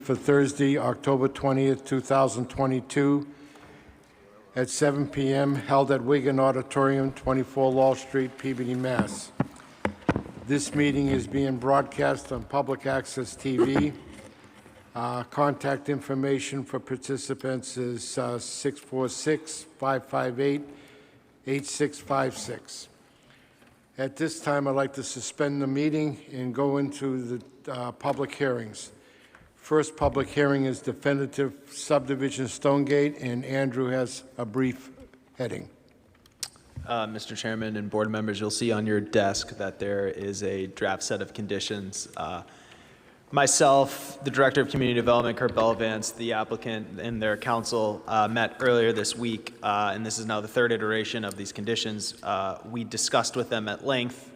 For Thursday, October 20th, 2022, at 7 p.m., held at Wigan Auditorium, 24 Law Street, Peabody, Mass. This meeting is being broadcast on Public Access TV. Contact information for participants is 646-558-8656. At this time, I'd like to suspend the meeting and go into the public hearings. First public hearing is definitive subdivision Stonegate, and Andrew has a brief heading. Mr. Chairman and board members, you'll see on your desk that there is a draft set of conditions. Myself, the Director of Community Development, Kurt Bellavance, the applicant, and their counsel met earlier this week, and this is now the third iteration of these conditions. We discussed with them at length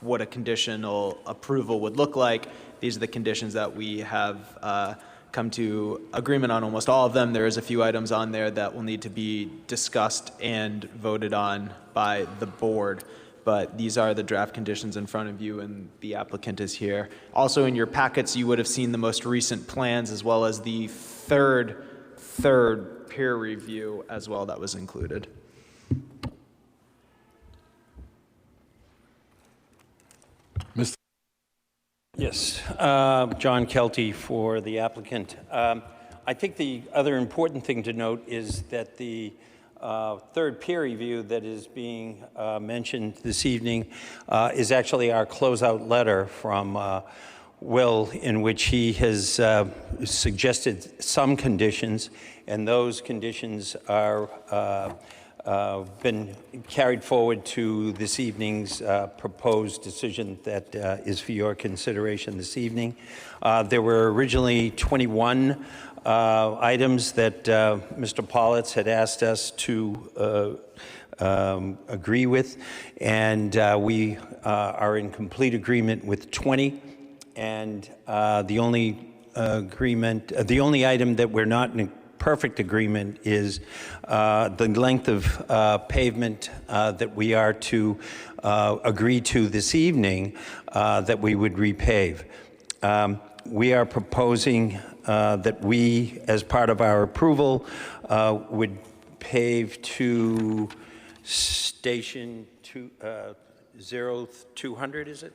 what a conditional approval would look like. These are the conditions that we have come to agreement on almost all of them. There is a few items on there that will need to be discussed and voted on by the board, but these are the draft conditions in front of you, and the applicant is here. Also in your packets, you would have seen the most recent plans as well as the third peer review as well that was included. Mr. Yes, John Kelty for the applicant. I think the other important thing to note is that the third peer review that is being mentioned this evening is actually our closeout letter from Will, in which he has suggested some conditions, and those conditions are been carried forward to this evening's proposed decision that is for your consideration this evening. There were originally 21 items that Mr. Politz had asked us to agree with, and we are in complete agreement with 20. And the only item that we're not in perfect agreement is the length of pavement that we are to agree to this evening that we would repave. We are proposing that we, as part of our approval, would pave to station 0200, is it?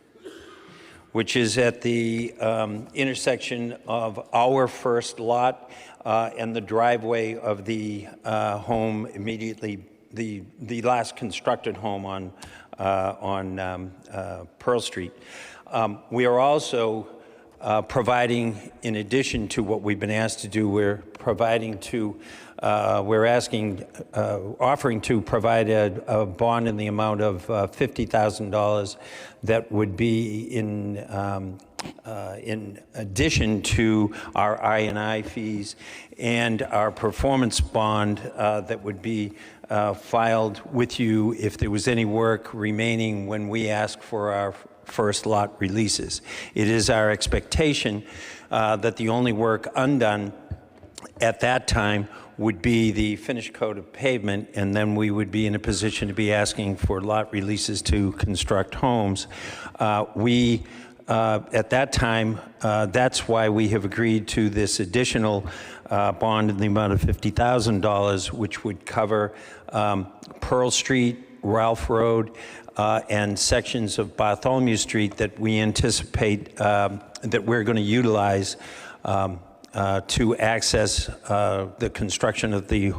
Which is at the intersection of our first lot and the driveway of the home immediately, the last constructed home on Pearl Street. We are also providing, in addition to what we've been asked to do, offering to provide a bond in the amount of $50,000 that would be in addition to our I&I fees and our performance bond that would be filed with you if there was any work remaining when we ask for our first lot releases. It is our expectation that the only work undone at that time would be the finished coat of pavement, and then we would be in a position to be asking for lot releases to construct homes. At that time, that's why we have agreed to this additional bond in the amount of $50,000, which would cover Pearl Street, Ralph Road, and sections of Bartholomew Street that we anticipate that we're going to utilize to access the construction of the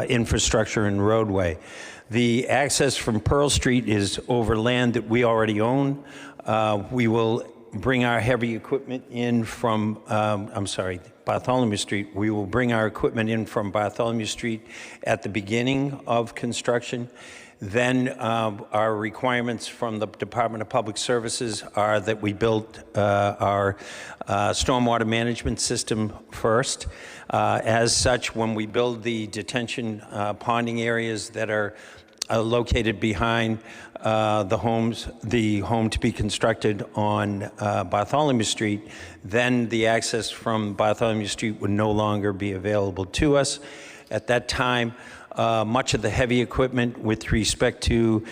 infrastructure and roadway. The access from Pearl Street is over land that we already own. We will bring our heavy equipment in from, Bartholomew Street. We will bring our equipment in from Bartholomew Street at the beginning of construction. Then our requirements from the Department of Public Services are that we build our stormwater management system first. As such, when we build the detention ponding areas that are located behind the home to be constructed on Bartholomew Street, then the access from Bartholomew Street would no longer be available to us. At that time, much of the heavy equipment with respect to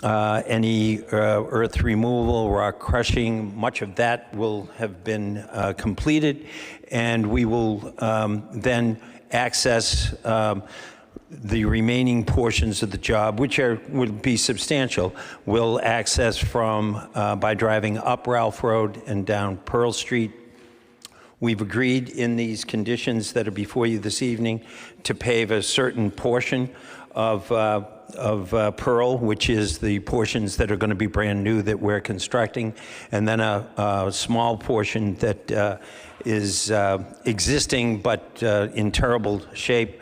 any earth removal, rock crushing. Much of that will have been completed, and we will then access the remaining portions of the job, which would be substantial. We'll access from by driving up Ralph Road and down Pearl Street. We've agreed in these conditions that are before you this evening to pave a certain portion of Pearl, which is the portions that are going to be brand new that we're constructing, and then a small portion that is existing but in terrible shape.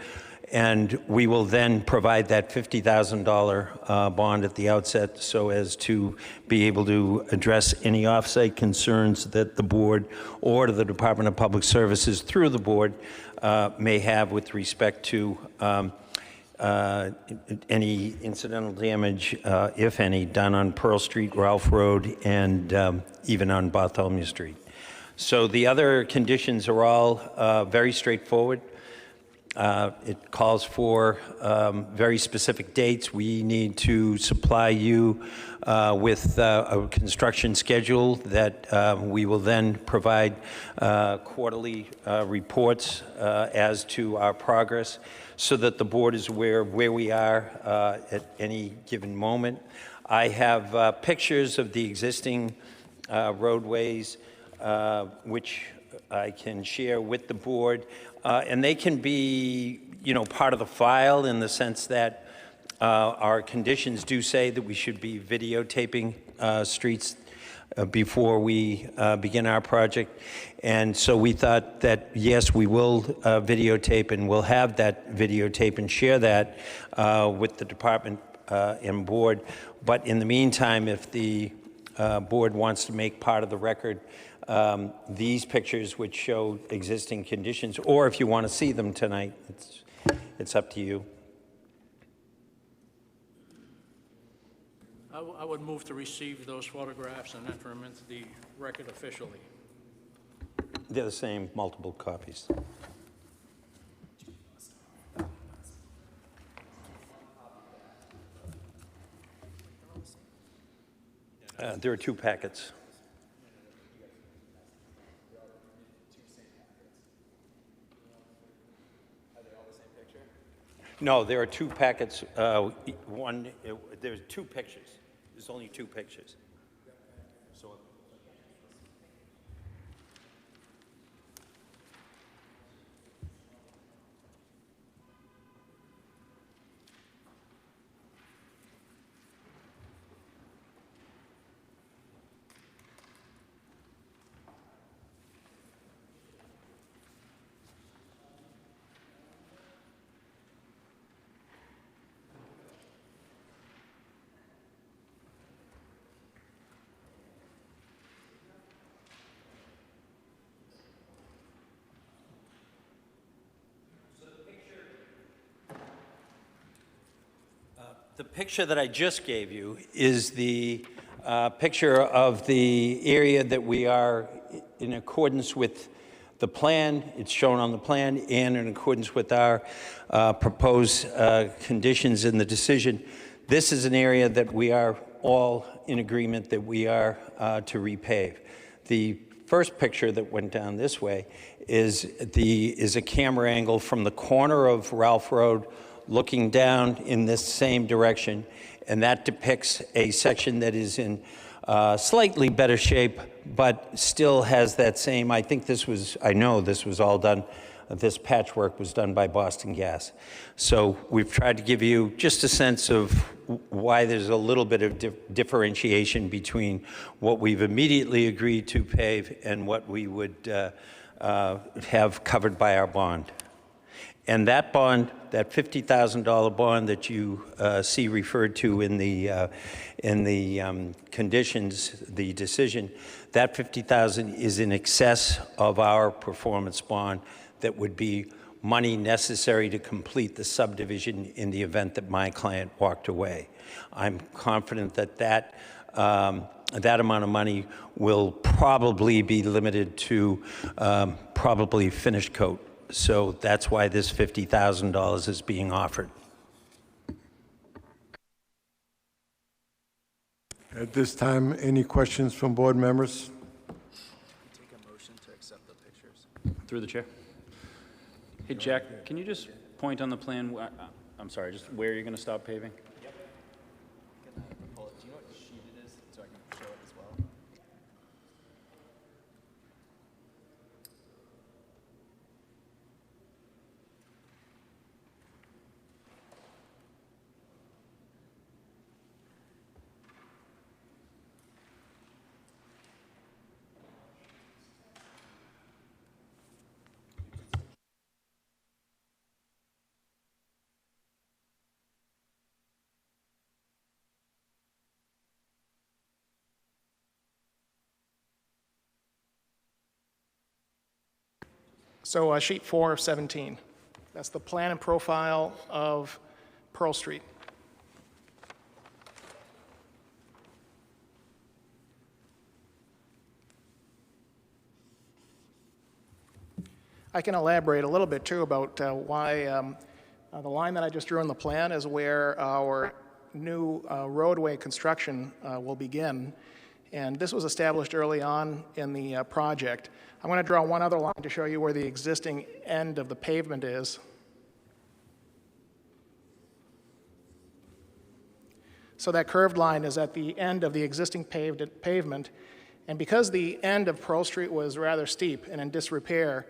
And we will then provide that $50,000 bond at the outset so as to be able to address any offsite concerns that the board or the Department of Public Services through the board may have with respect to any incidental damage, if any, done on Pearl Street, Ralph Road, and even on Bartholomew Street. So the other conditions are all very straightforward. It calls for very specific dates. We need to supply you with a construction schedule that we will then provide quarterly reports as to our progress so that the board is aware of where we are at any given moment. I have pictures of the existing roadways, which I can share with the board. And they can be, part of the file in the sense that our conditions do say that we should be videotaping streets before we begin our project. And so we thought that, yes, we will videotape, and we'll have that videotape and share that with the department and board. But in the meantime, if the board wants to make part of the record these pictures which show existing conditions, or if you want to see them tonight, it's up to you. I would move to receive those photographs and enter them into the record officially. They're the same, multiple copies. There are 2 packets. No, there are 2 packets. There's 2 pictures. There's only 2 pictures. The picture that I just gave you is the picture of the area that we are in accordance with the plan. It's shown on the plan and in accordance with our proposed conditions in the decision. This is an area that we are all in agreement that we are to repave. The first picture that went down this way is a camera angle from the corner of Ralph Road looking down in this same direction, and that depicts a section that is in slightly better shape, but still has that same, I know this was all done, this patchwork was done by Boston Gas. So we've tried to give you just a sense of why there's a little bit of differentiation between what we've immediately agreed to pave and what we would have covered by our bond. And that bond, that $50,000 bond that you see referred to in the conditions, the decision, that $50,000 is in excess of our performance bond that would be money necessary to complete the subdivision in the event that my client walked away. I'm confident that that amount of money will probably be limited to probably finish coat. So that's why this $50,000 is being offered. At this time, any questions from board members? Take a motion to accept the pictures. Through the chair. Hey, Jack, can you just point on the plan, I'm sorry, just where you're going to stop paving? Do you know what sheet it is, so I can show it as well? So sheet 4 of 17. That's the plan and profile of Pearl Street. I can elaborate a little bit too about why the line that I just drew in the plan is where our new roadway construction will begin. And this was established early on in the project. I'm going to draw one other line to show you where the existing end of the pavement is. So that curved line is at the end of the existing pavement. And because the end of Pearl Street was rather steep and in disrepair,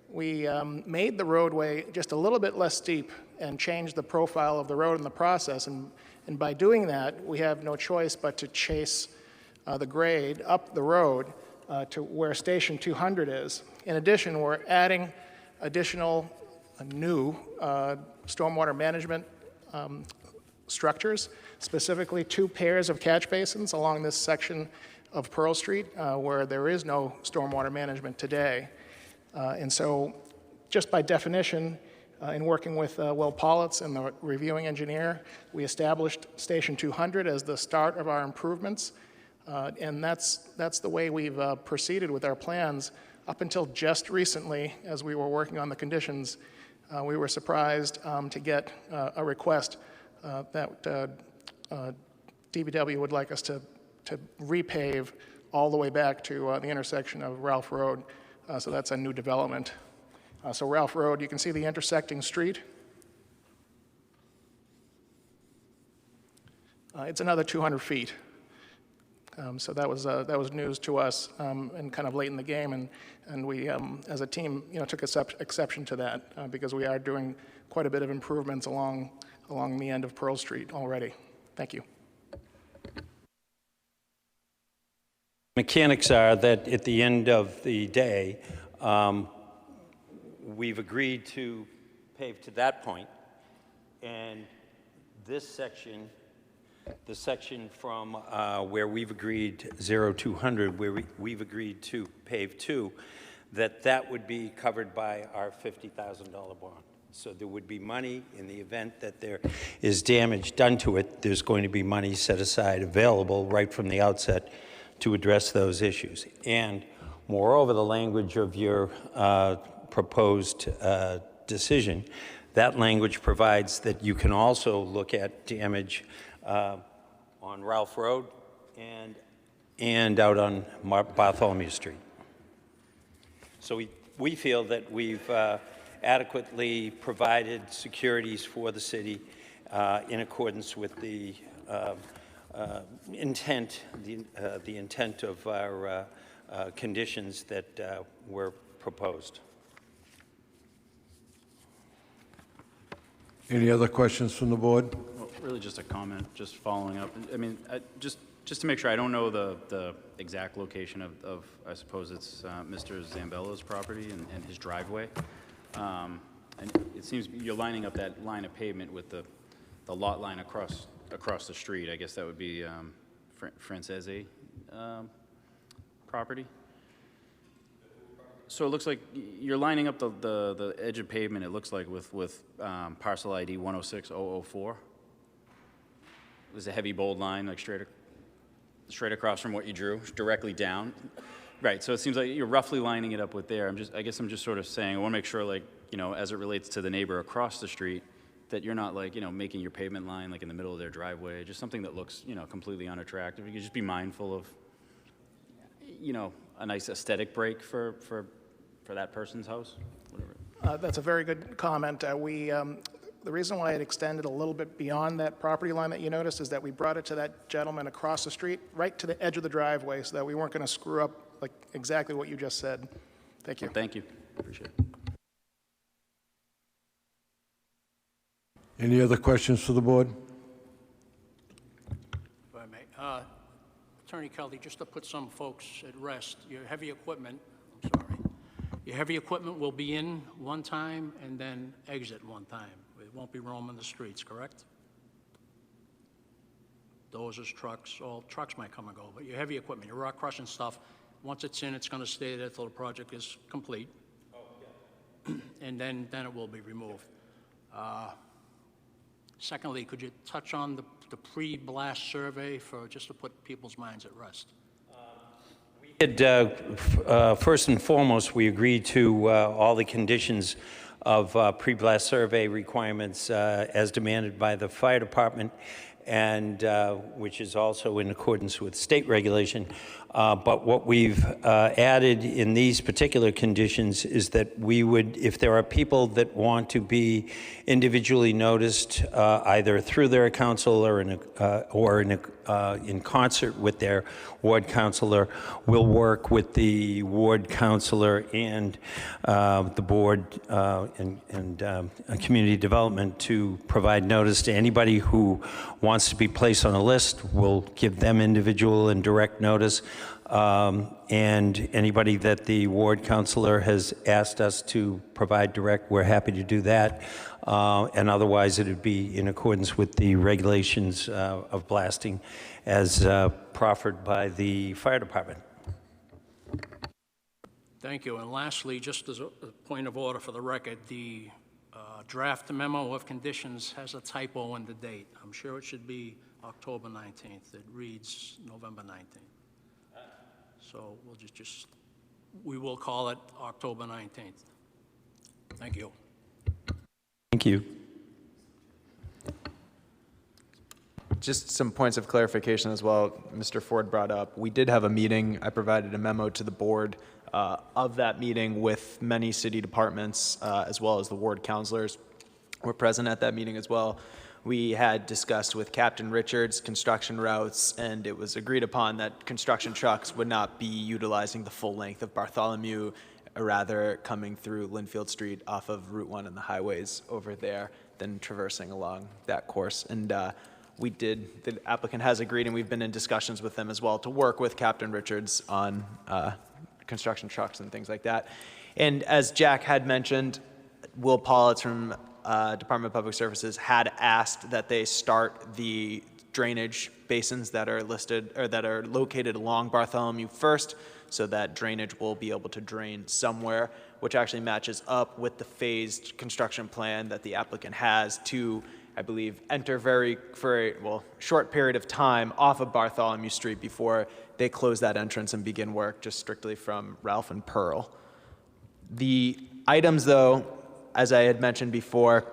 we made the roadway just a little bit less steep and changed the profile of the road in the process. And by doing that, we have no choice but to chase the grade up the road to where Station 200 is. In addition, we're adding additional new stormwater management structures, specifically 2 pairs of catch basins along this section of Pearl Street where there is no stormwater management today. And so just by definition, in working with Will Politz and the reviewing engineer, we established Station 200 as the start of our improvements. And that's the way we've proceeded with our plans up until just recently, as we were working on the conditions. We were surprised to get a request that DPW would like us to repave all the way back to the intersection of Ralph Road. So that's a new development. So Ralph Road, you can see the intersecting street. It's another 200 feet. So that was news to us and kind of late in the game, and we, as a team, took exception to that because we are doing quite a bit of improvements along the end of Pearl Street already. Thank you. Mechanics are that at the end of the day, we've agreed to pave to that point, and this section, the section from where we've agreed 0200, where we've agreed to pave to, that would be covered by our $50,000 bond. So there would be money in the event that there is damage done to it. There's going to be money set aside available right from the outset to address those issues. And moreover, the language of your proposed decision, that language provides that you can also look at damage on Ralph Road and out on Bartholomew Street. So we feel that we've adequately provided securities for the city in accordance with the intent, the intent of our conditions that were proposed. Any other questions from the board? Well, really just a comment, just following up. I mean, just to make sure, I don't know the exact location of I suppose it's Mr. Zambello's property and his driveway. And it seems you're lining up that line of pavement with the lot line across the street. I guess that would be Francese property. So it looks like you're lining up the edge of pavement, it looks like, with parcel ID 106004. There's a heavy bold line, like straight across from what you drew, directly down. Right, so it seems like you're roughly lining it up with there. I guess I'm just sort of saying, I want to make sure, like, as it relates to the neighbor across the street, that you're not like, making your pavement line like in the middle of their driveway, just something that looks, completely unattractive. You could just be mindful of, a nice aesthetic break for that person's house, whatever. That's a very good comment. The reason why it extended a little bit beyond that property line that you noticed is that we brought it to that gentleman across the street, right to the edge of the driveway, so that we weren't going to screw up like exactly what you just said. Thank you. Well, thank you. Appreciate it. Any other questions for the board? If I may. Attorney Kelly, just to put some folks at rest, your heavy equipment, your heavy equipment will be in one time and then exit one time. It won't be roaming the streets, correct? Dozers, trucks, all trucks might come and go, but your heavy equipment, your rock crushing stuff, once it's in, it's going to stay there till the project is complete. Oh, yeah. And then it will be removed. Secondly, could you touch on the pre-blast survey just to put people's minds at rest? First and foremost, we agreed to all the conditions of pre-blast survey requirements as demanded by the fire department, and which is also in accordance with state regulation. But what we've added in these particular conditions is that we would, if there are people that want to be individually noticed, either through their council or in concert with their ward councilor, we'll work with the ward councilor and the board and community development to provide notice to anybody who wants to be placed on a list. We'll give them individual and direct notice. And anybody that the ward councilor has asked us to provide direct, we're happy to do that. And otherwise, it would be in accordance with the regulations of blasting as proffered by the fire department. Thank you. And lastly, just as a point of order for the record, the draft memo of conditions has a typo in the date. I'm sure it should be October 19th. It reads November 19th. So we'll we will call it October 19th. Thank you. Thank you. Just some points of clarification as well, Mr. Ford brought up. We did have a meeting. I provided a memo to the board of that meeting with many city departments as well as the ward councilors were present at that meeting as well. We had discussed with Captain Richards construction routes, and it was agreed upon that construction trucks would not be utilizing the full length of Bartholomew, rather coming through Linfield Street off of Route 1 and the highways over there, then traversing along that course. And the applicant has agreed, and we've been in discussions with them as well to work with Captain Richards on construction trucks and things like that. And as Jack had mentioned, Will Politz from Department of Public Services had asked that they start the drainage basins that are listed or that are located along Bartholomew first, so that drainage will be able to drain somewhere, which actually matches up with the phased construction plan that the applicant has to, I believe, enter for a short period of time off of Bartholomew Street before they close that entrance and begin work just strictly from Ralph and Pearl. The items, though, as I had mentioned before,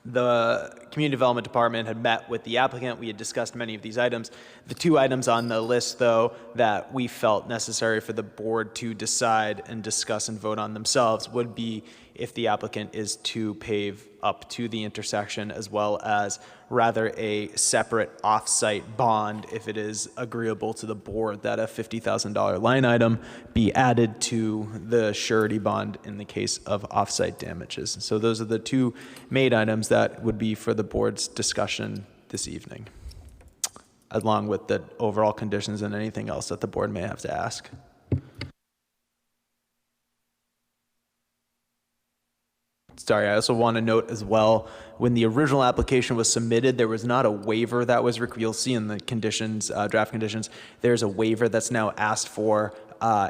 the Community Development Department had met with the applicant. We had discussed many of these items. The two items on the list, though, that we felt necessary for the board to decide and discuss and vote on themselves would be if the applicant is to pave up to the intersection, as well as rather a separate off-site bond if it is agreeable to the board that a $50,000 line item be added to the surety bond in the case of off-site damages. So those are the two main items that would be for the board's discussion this evening, along with the overall conditions and anything else that the board may have to ask. Sorry, I also want to note as well, when the original application was submitted, there was not a waiver that was you'll see in the conditions, draft conditions, there's a waiver that's now asked for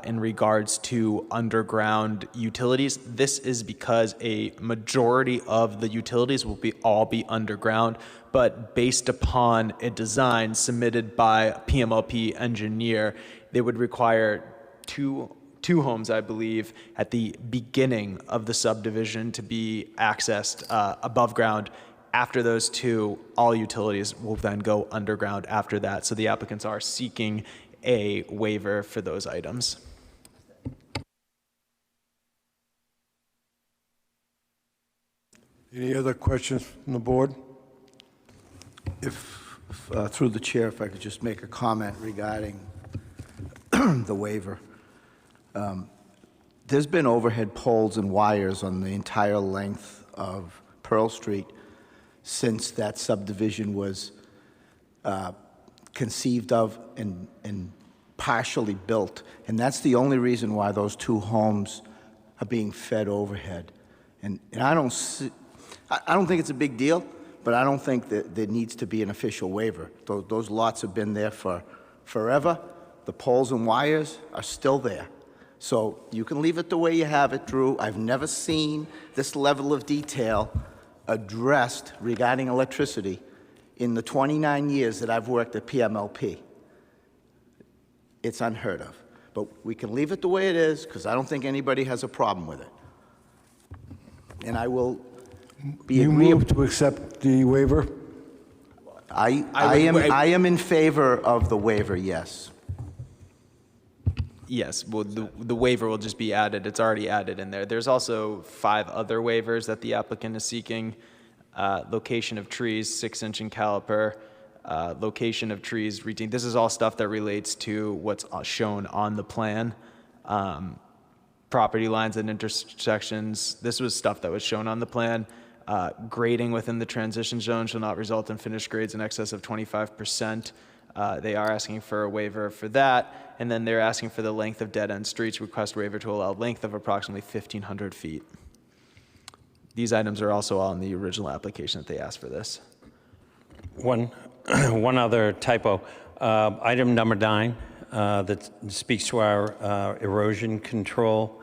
in regards to underground utilities. This is because a majority of the utilities will all be underground, but based upon a design submitted by a PMLP engineer, they would require two homes, I believe, at the beginning of the subdivision to be accessed above ground After those two, all utilities will then go underground after that. So the applicants are seeking a waiver for those items. Any other questions from the board? Through the chair, if I could just make a comment regarding the waiver. There's been overhead poles and wires on the entire length of Pearl Street since that subdivision was conceived of and partially built. And that's the only reason why those two homes are being fed overhead. And I don't think it's a big deal, but I don't think that there needs to be an official waiver. Those lots have been there for forever. The poles and wires are still there. So you can leave it the way you have it, Drew. I've never seen this level of detail addressed regarding electricity in the 29 years that I've worked at PMLP. It's unheard of. But we can leave it the way it is because I don't think anybody has a problem with it. And I will be You agreeable. move to accept the waiver? I am in favor of the waiver, yes. Yes, well, the waiver will just be added. It's already added in there. There's also 5 other waivers that the applicant is seeking. Location of trees, 6-inch in caliper. Location of trees reaching. This is all stuff that relates to what's shown on the plan. Property lines and intersections. This was stuff that was shown on the plan. Grading within the transition zone shall not result in finished grades in excess of 25%. They are asking for a waiver for that. And then they're asking for the length of dead-end streets, request waiver to allow length of approximately 1,500 feet. These items are also all in the original application that they asked for this. One other typo. Item number 9 that speaks to our erosion control.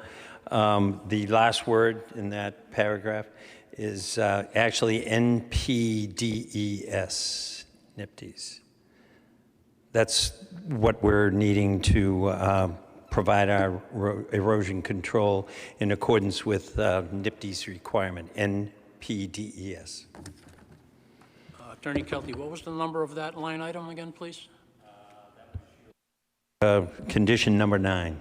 The last word in that paragraph is actually NPDES, NPDES. That's what we're needing to provide our erosion control in accordance with NPDES requirement, NPDES. Attorney Kelty, what was the number of that line item again, please? Condition number 9.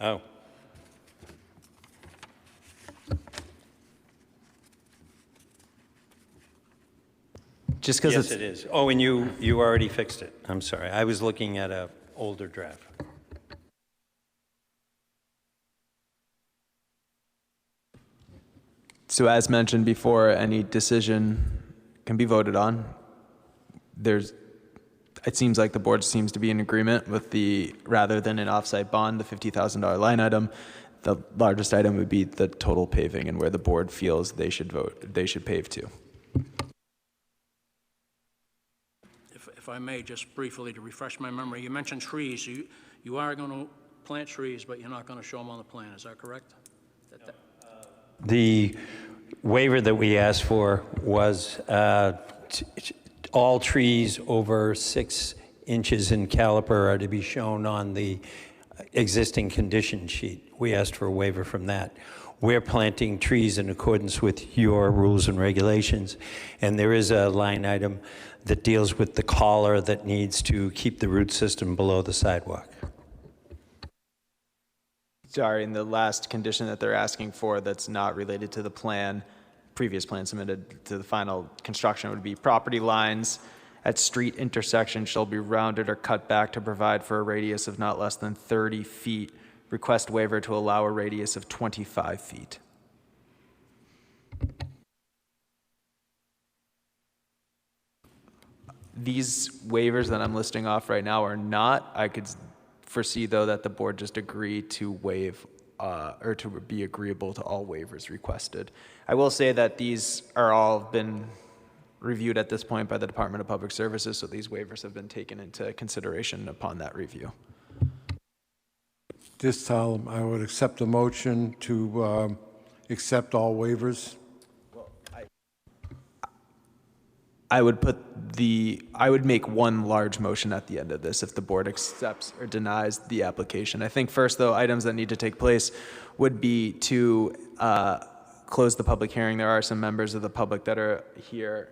Oh. Just because Yes, it is. Oh, and you already fixed it. I'm sorry. I was looking at an older draft. So as mentioned before, any decision can be voted on. It seems like the board seems to be in agreement with rather than an offsite bond, the $50,000 line item, the largest item would be the total paving and where the board feels they should pave to. If I may, just briefly to refresh my memory, you mentioned trees. You are going to plant trees, but you're not going to show them on the plan. Is that correct? The waiver that we asked for was all trees over 6 inches in caliper are to be shown on the existing condition sheet. We asked for a waiver from that. We're planting trees in accordance with your rules and regulations, and there is a line item that deals with the collar that needs to keep the root system below the sidewalk. Sorry, and the last condition that they're asking for that's not related to the plan, previous plan submitted to the final construction would be property lines at street intersections shall be rounded or cut back to provide for a radius of not less than 30 feet. Request waiver to allow a radius of 25 feet. These waivers that I'm listing off right now are not. I could foresee, though, that the board just agree to waive or to be agreeable to all waivers requested. I will say that these are all been reviewed at this point by the Department of Public Services, so these waivers have been taken into consideration upon that review. This time, I would accept a motion to accept all waivers. I would put I would make one large motion at the end of this if the board accepts or denies the application. I think first, though, items that need to take place would be to close the public hearing. There are some members of the public that are here.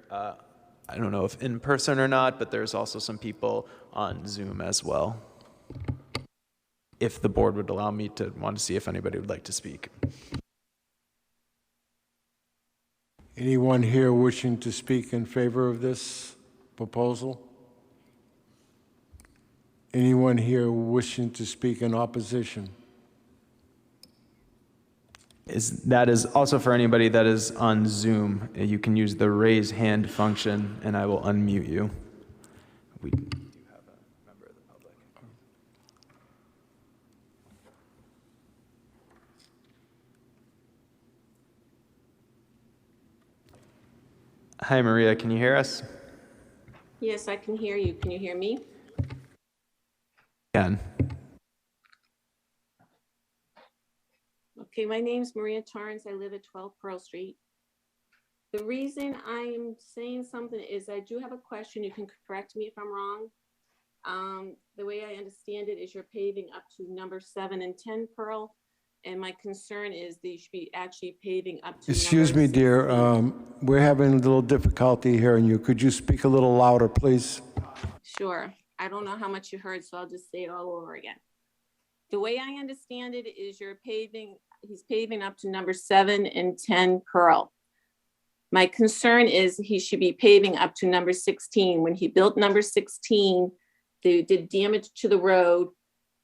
I don't know if in person or not, but there's also some people on Zoom as well. If the board would allow me to want to see if anybody would like to speak. Anyone here wishing to speak in favor of this proposal? Anyone here wishing to speak in opposition? That is also for anybody that is on Zoom. You can use the raise hand function, and I will unmute you. We do have a member of the public. Hi, Maria. Can you hear us? Yes, I can hear you. Can you hear me? Can. Okay, my name's Maria Torrance. I live at 12 Pearl Street. The reason I'm saying something is I do have a question. You can correct me if I'm wrong. The way I understand it is you're paving up to number 7 and 10 Pearl. And my concern is that you should be actually paving up to Excuse me, number dear. 16. We're having a little difficulty hearing you. Could you speak a little louder, please? Sure. I don't know how much you heard, so I'll just say it all over again. The way I understand it is he's paving up to number 7 and 10 Pearl. My concern is he should be paving up to number 16. When he built number 16, they did damage to the road,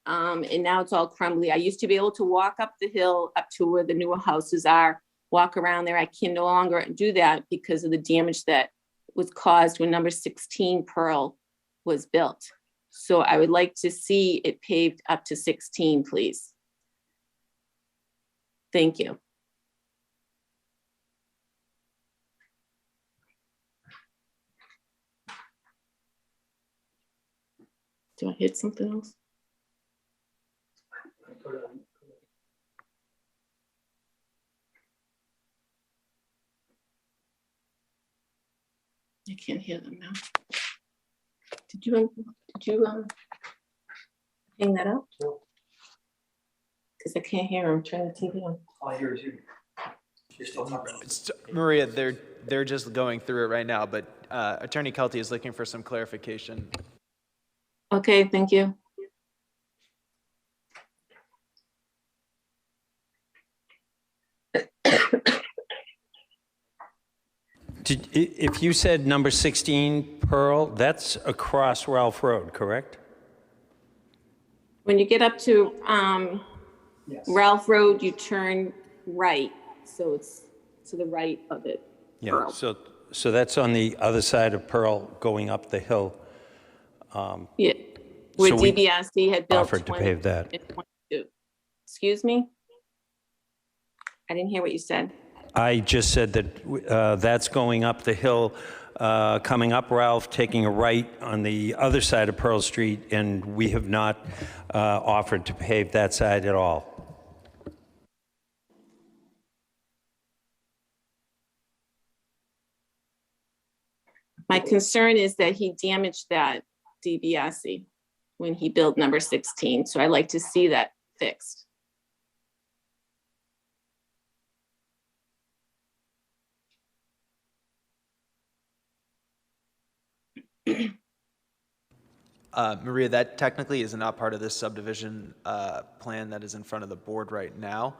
and now it's all crumbly. I used to be able to walk up the hill up to where the newer houses are, walk around there. I can no longer do that because of the damage that was caused when number 16 Pearl was built. So I would like to see it paved up to 16, please. Thank you. Do I hit something else? I can't hear them now. Did you hang that up? Because I can't hear him. Turn the TV on. Maria, they're just going through it right now, but Attorney Kelty is looking for some clarification. Okay, thank you. If you said number 16 Pearl, that's across Ralph Road, correct? When you get up to Ralph Road, you turn right. So it's to the right of it. Yeah, Pearl. so that's on the other side of Pearl going up the hill. Yeah, where So we DBRC had built offered to pave that. 2022. Excuse me? I didn't hear what you said. I just said that that's going up the hill, coming up Ralph, taking a right on the other side of Pearl Street, and we have not offered to pave that side at all. My concern is that he damaged that DBRC when he built number 16. So I'd like to see that fixed. Maria, that technically is not part of this subdivision plan that is in front of the board right now.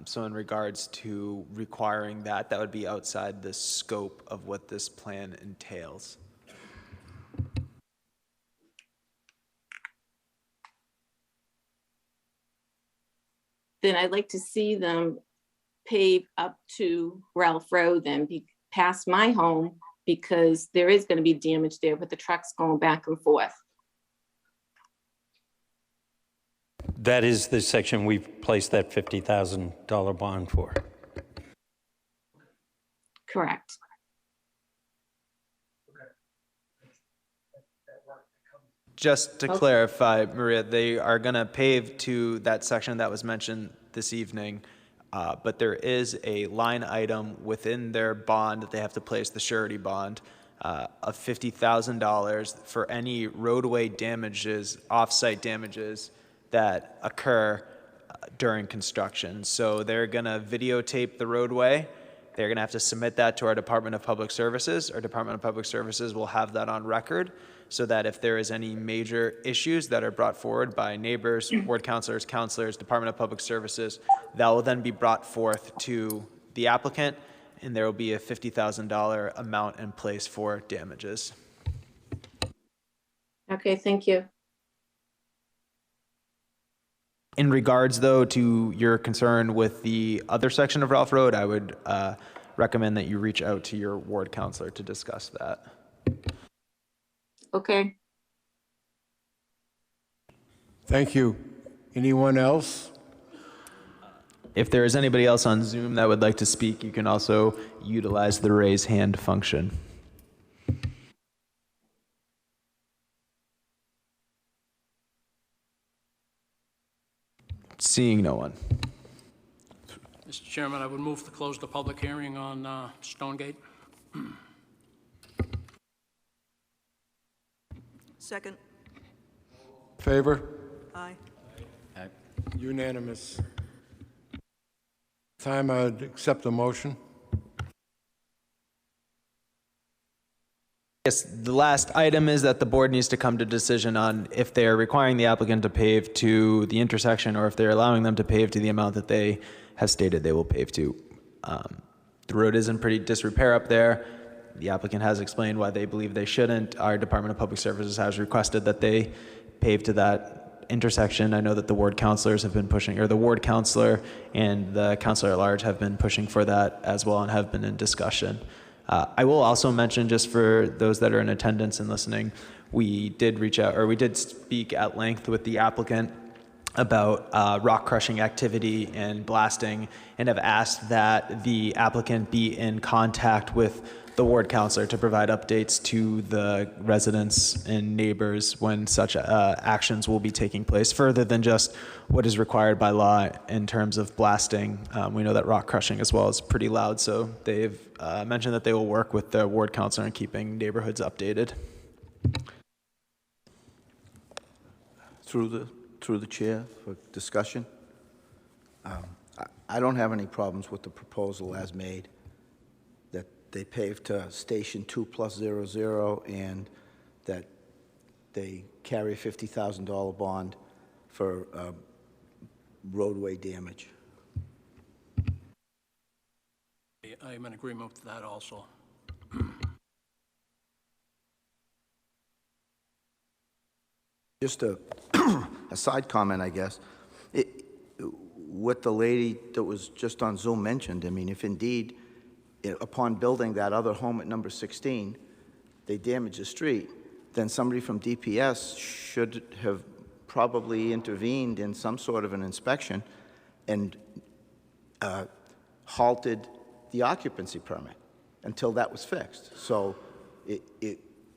So in regards to requiring that, that would be outside the scope of what this plan entails. Then I'd like to see them pave up to Ralph Road, then be past my home, because there is going to be damage there with the trucks going back and forth. That is the section we've placed that $50,000 bond for. Correct. Just to clarify, Maria, they are going to pave to that section that was mentioned this evening, but there is a line item within their bond that they have to place, the surety bond, of $50,000 for any roadway damages, off-site damages that occur during construction. So they're going to videotape the roadway. They're going to have to submit that to our Department of Public Services. Our Department of Public Services will have that on record so that if there is any major issues that are brought forward by neighbors, ward councilors, Department of Public Services, that will then be brought forth to the applicant, and there will be a $50,000 amount in place for damages. Okay, thank you. In regards, though, to your concern with the other section of Ralph Road, I would recommend that you reach out to your ward counselor to discuss that. Okay. Thank you. Anyone else? If there is anybody else on Zoom that would like to speak, you can also utilize the raise hand function. Seeing no one. Mr. Chairman, I would move to close the public hearing on Stonegate. Second. Favor? Aye. Unanimous. Time I'd accept the motion. Yes, the last item is that the board needs to come to decision on if they are requiring the applicant to pave to the intersection or if they're allowing them to pave to the amount that they have stated they will pave to. The road is in pretty disrepair up there. The applicant has explained why they believe they shouldn't. Our Department of Public Services has requested that they pave to that intersection. I know that the ward counselors have been pushing, or the ward counselor and the counselor at large have been pushing for that as well and have been in discussion. I will also mention, just for those that are in attendance and listening, we did reach out, or we did speak at length with the applicant about rock crushing activity and blasting, and have asked that the applicant be in contact with the ward counselor to provide updates to the residents and neighbors when such actions will be taking place, further than just what is required by law in terms of blasting. We know that rock crushing as well is pretty loud, so they've mentioned that they will work with the ward counselor in keeping neighborhoods updated. Through the chair for discussion. I don't have any problems with the proposal as made, that they pave to Station 2+00 and that they carry a $50,000 bond for roadway damage. I am in agreement with that also. Just a side comment, I guess. What the lady that was just on Zoom mentioned, I mean, if indeed, upon building that other home at number 16, they damage the street, then somebody from DPS should have probably intervened in some sort of an inspection and halted the occupancy permit until that was fixed. So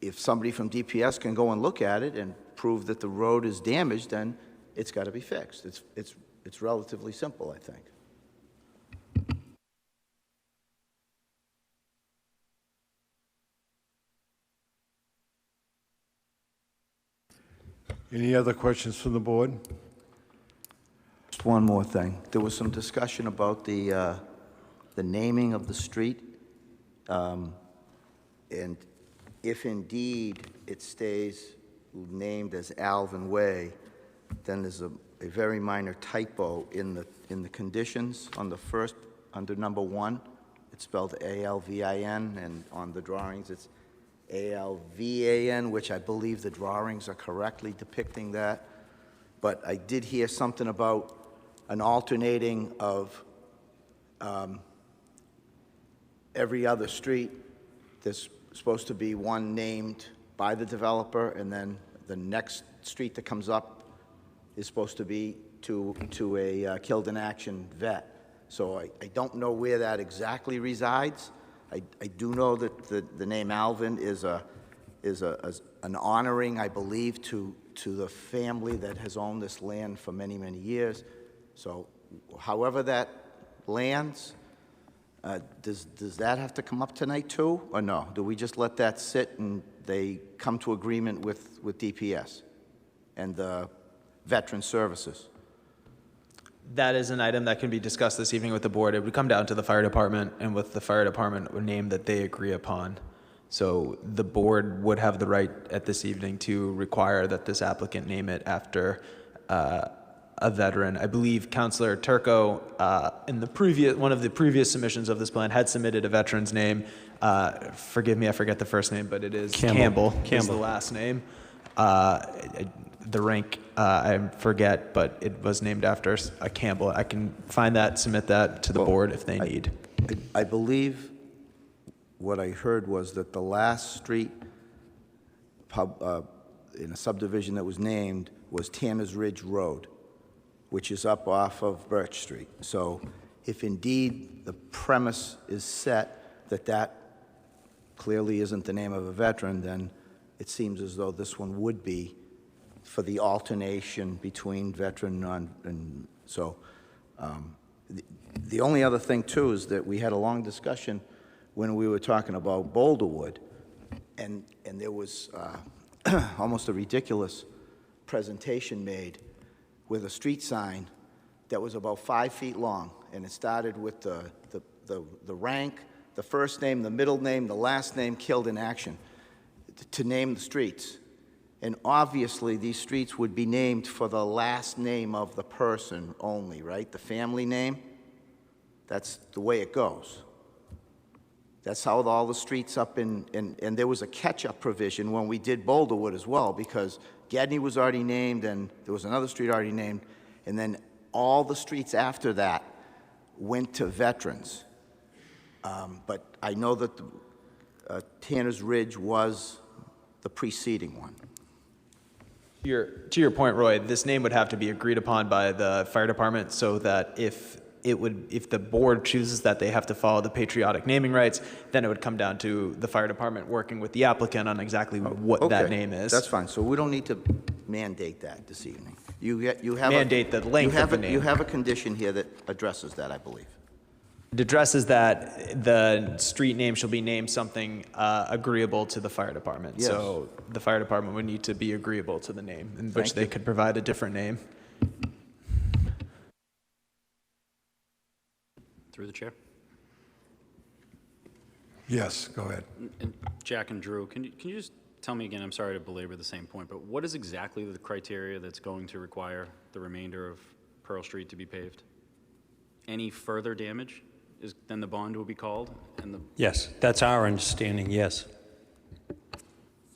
if somebody from DPS can go and look at it and prove that the road is damaged, then it's got to be fixed. It's relatively simple, I think. Any other questions from the board? Just one more thing. There was some discussion about the naming of the street. And if indeed it stays named as Alvin Way, then there's a very minor typo in the conditions on the first, under number 1. It's spelled A-L-V-I-N, and on the drawings it's A-L-V-A-N, which I believe the drawings are correctly depicting that. But I did hear something about an alternating of every other street. There's supposed to be one named by the developer, and then the next street that comes up is supposed to be to a killed in action vet. So I don't know where that exactly resides. I do know that the name Alvin is an honoring, I believe, to the family that has owned this land for many, many years. So however that lands, Does that have to come up tonight too, or no? Do we just let that sit and they come to agreement with DPS and the Veteran Services? That is an item that can be discussed this evening with the board. It would come down to the fire department, and with the fire department, a name that they agree upon. So the board would have the right at this evening to require that this applicant name it after a veteran. I believe Councilor Turco, in the one of the previous submissions of this plan, had submitted a veteran's name. Forgive me, I forget the first name, but it is Campbell. Is the last name. The rank, I forget, but it was named after a Campbell. I can find that, submit that to the board if they need. I believe what I heard was that the last street in a subdivision that was named was Tanner's Ridge Road, which is up off of Birch Street. So if indeed the premise is set that that clearly isn't the name of a veteran, then it seems as though this one would be for the alternation between veteran and so. The only other thing, too, is that we had a long discussion when we were talking about Boulderwood, and there was almost a ridiculous presentation made with a street sign that was about 5 feet long, and it started with the rank, the first name, the middle name, the last name, killed in action, to name the streets. And obviously, these streets would be named for the last name of the person only, right? The family name. That's the way it goes. That's how all the streets up and there was a catch-up provision when we did Boulderwood as well, because Gedney was already named, and there was another street already named, and then all the streets after that went to veterans. But I know that Tanner's Ridge was the preceding one. To your point, Roy, this name would have to be agreed upon by the fire department, so that if the board chooses that they have to follow the patriotic naming rights, then it would come down to the fire department working with the applicant on exactly what that name is. That's fine. So we don't need to mandate that this evening. You have Mandate the length of the name. You have a condition here that addresses that, I believe. It addresses that the street name shall be named something agreeable to the fire department. Yes. So the fire department would need to be agreeable to the name, in which they could provide a different name. Through the chair. Yes, go ahead. And Jack and Drew, can you just tell me again, I'm sorry to belabor the same point, but what is exactly the criteria that's going to require the remainder of Pearl Street to be paved? Any further damage then the bond will be called? Yes, that's our understanding, yes.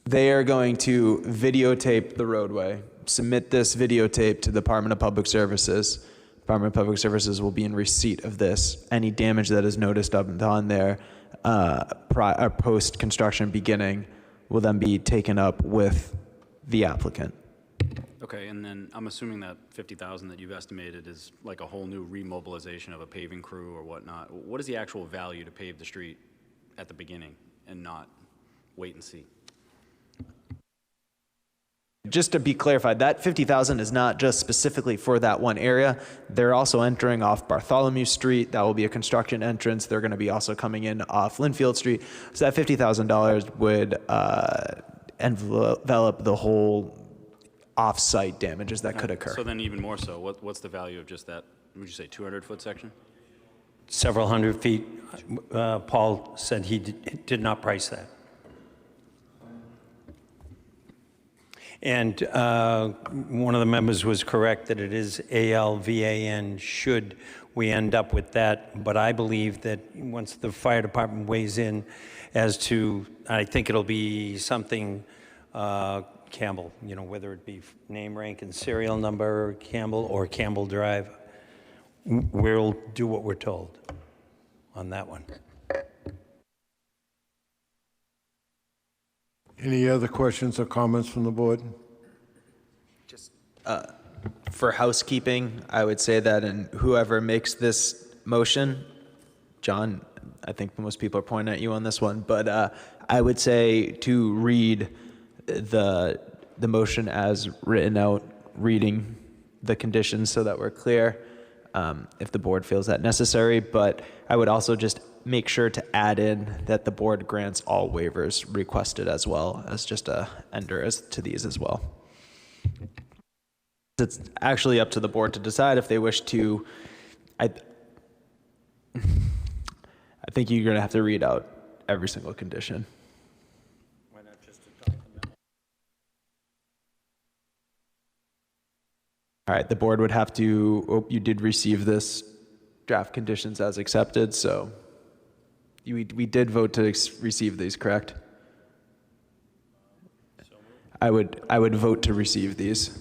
They are going to videotape the roadway, submit this videotape to the Department of Public Services. Department of Public Services will be in receipt of this. Any damage that is noticed up on there post-construction beginning will then be taken up with the applicant. Okay, and then I'm assuming that 50,000 that you've estimated is like a whole new remobilization of a paving crew or whatnot. What is the actual value to pave the street at the beginning and not wait and see? Just to be clarified, that 50,000 is not just specifically for that one area. They're also entering off Bartholomew Street. That will be a construction entrance. They're going to be also coming in off Linfield Street. So that $50,000 would envelop the whole off-site damages that could occur. So then even more so, what's the value of just that, would you say 200-foot section? Several hundred feet. Paul said he did not price that. And one of the members was correct that it is ALVAN should we end up with that. But I believe that once the fire department weighs in as to, I think it'll be something Campbell, whether it be name, rank, and serial number, Campbell, or Campbell Drive, we'll do what we're told on that one. Any other questions or comments from the board? Just for housekeeping, I would say that whoever makes this motion, John, I think most people are pointing at you on this one, but I would say to read the motion as written out, reading the conditions so that we're clear, if the board feels that necessary. But I would also just make sure to add in that the board grants all waivers requested as well as just a ender as to these as well. It's actually up to the board to decide if they wish to. I think you're going to have to read out every single condition. Why not just adopt the memo? All right, the board would have to, oh, you did receive this draft conditions as accepted, so we did vote to receive these, correct? I would vote to receive these.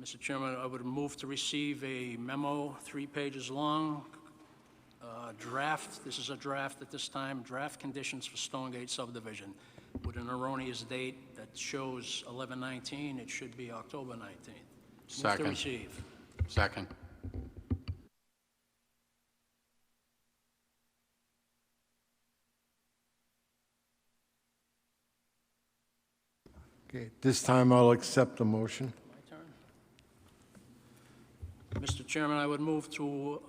Mr. Chairman, I would move to receive a memo, 3 pages long, draft, this is a draft at this time, draft conditions for Stonegate subdivision with an erroneous date that shows 11/19, it should be October 19th. Second. Move to receive. Second. Okay, this time I'll accept the motion. My turn. Mr. Chairman, I would move to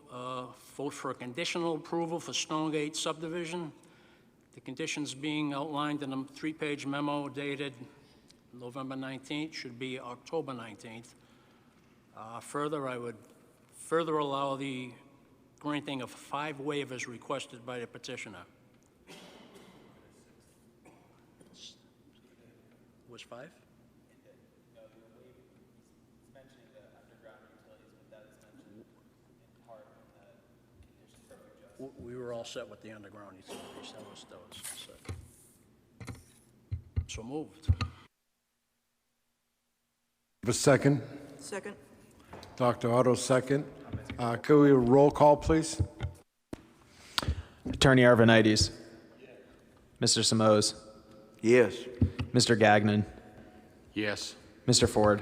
vote for a conditional approval for Stonegate subdivision. The conditions being outlined in a 3-page memo dated November 19th should be October 19th. Further, I would further allow the granting of 5 waivers requested by the petitioner. Was 5? We were all set with the underground utilities. That was set. So moved. Have a second? Second. Dr. Otto, second. Could we roll call, please? Attorney Arvanites. Mr. Simoes. Yes. Mr. Gagnon. Yes. Mr. Ford.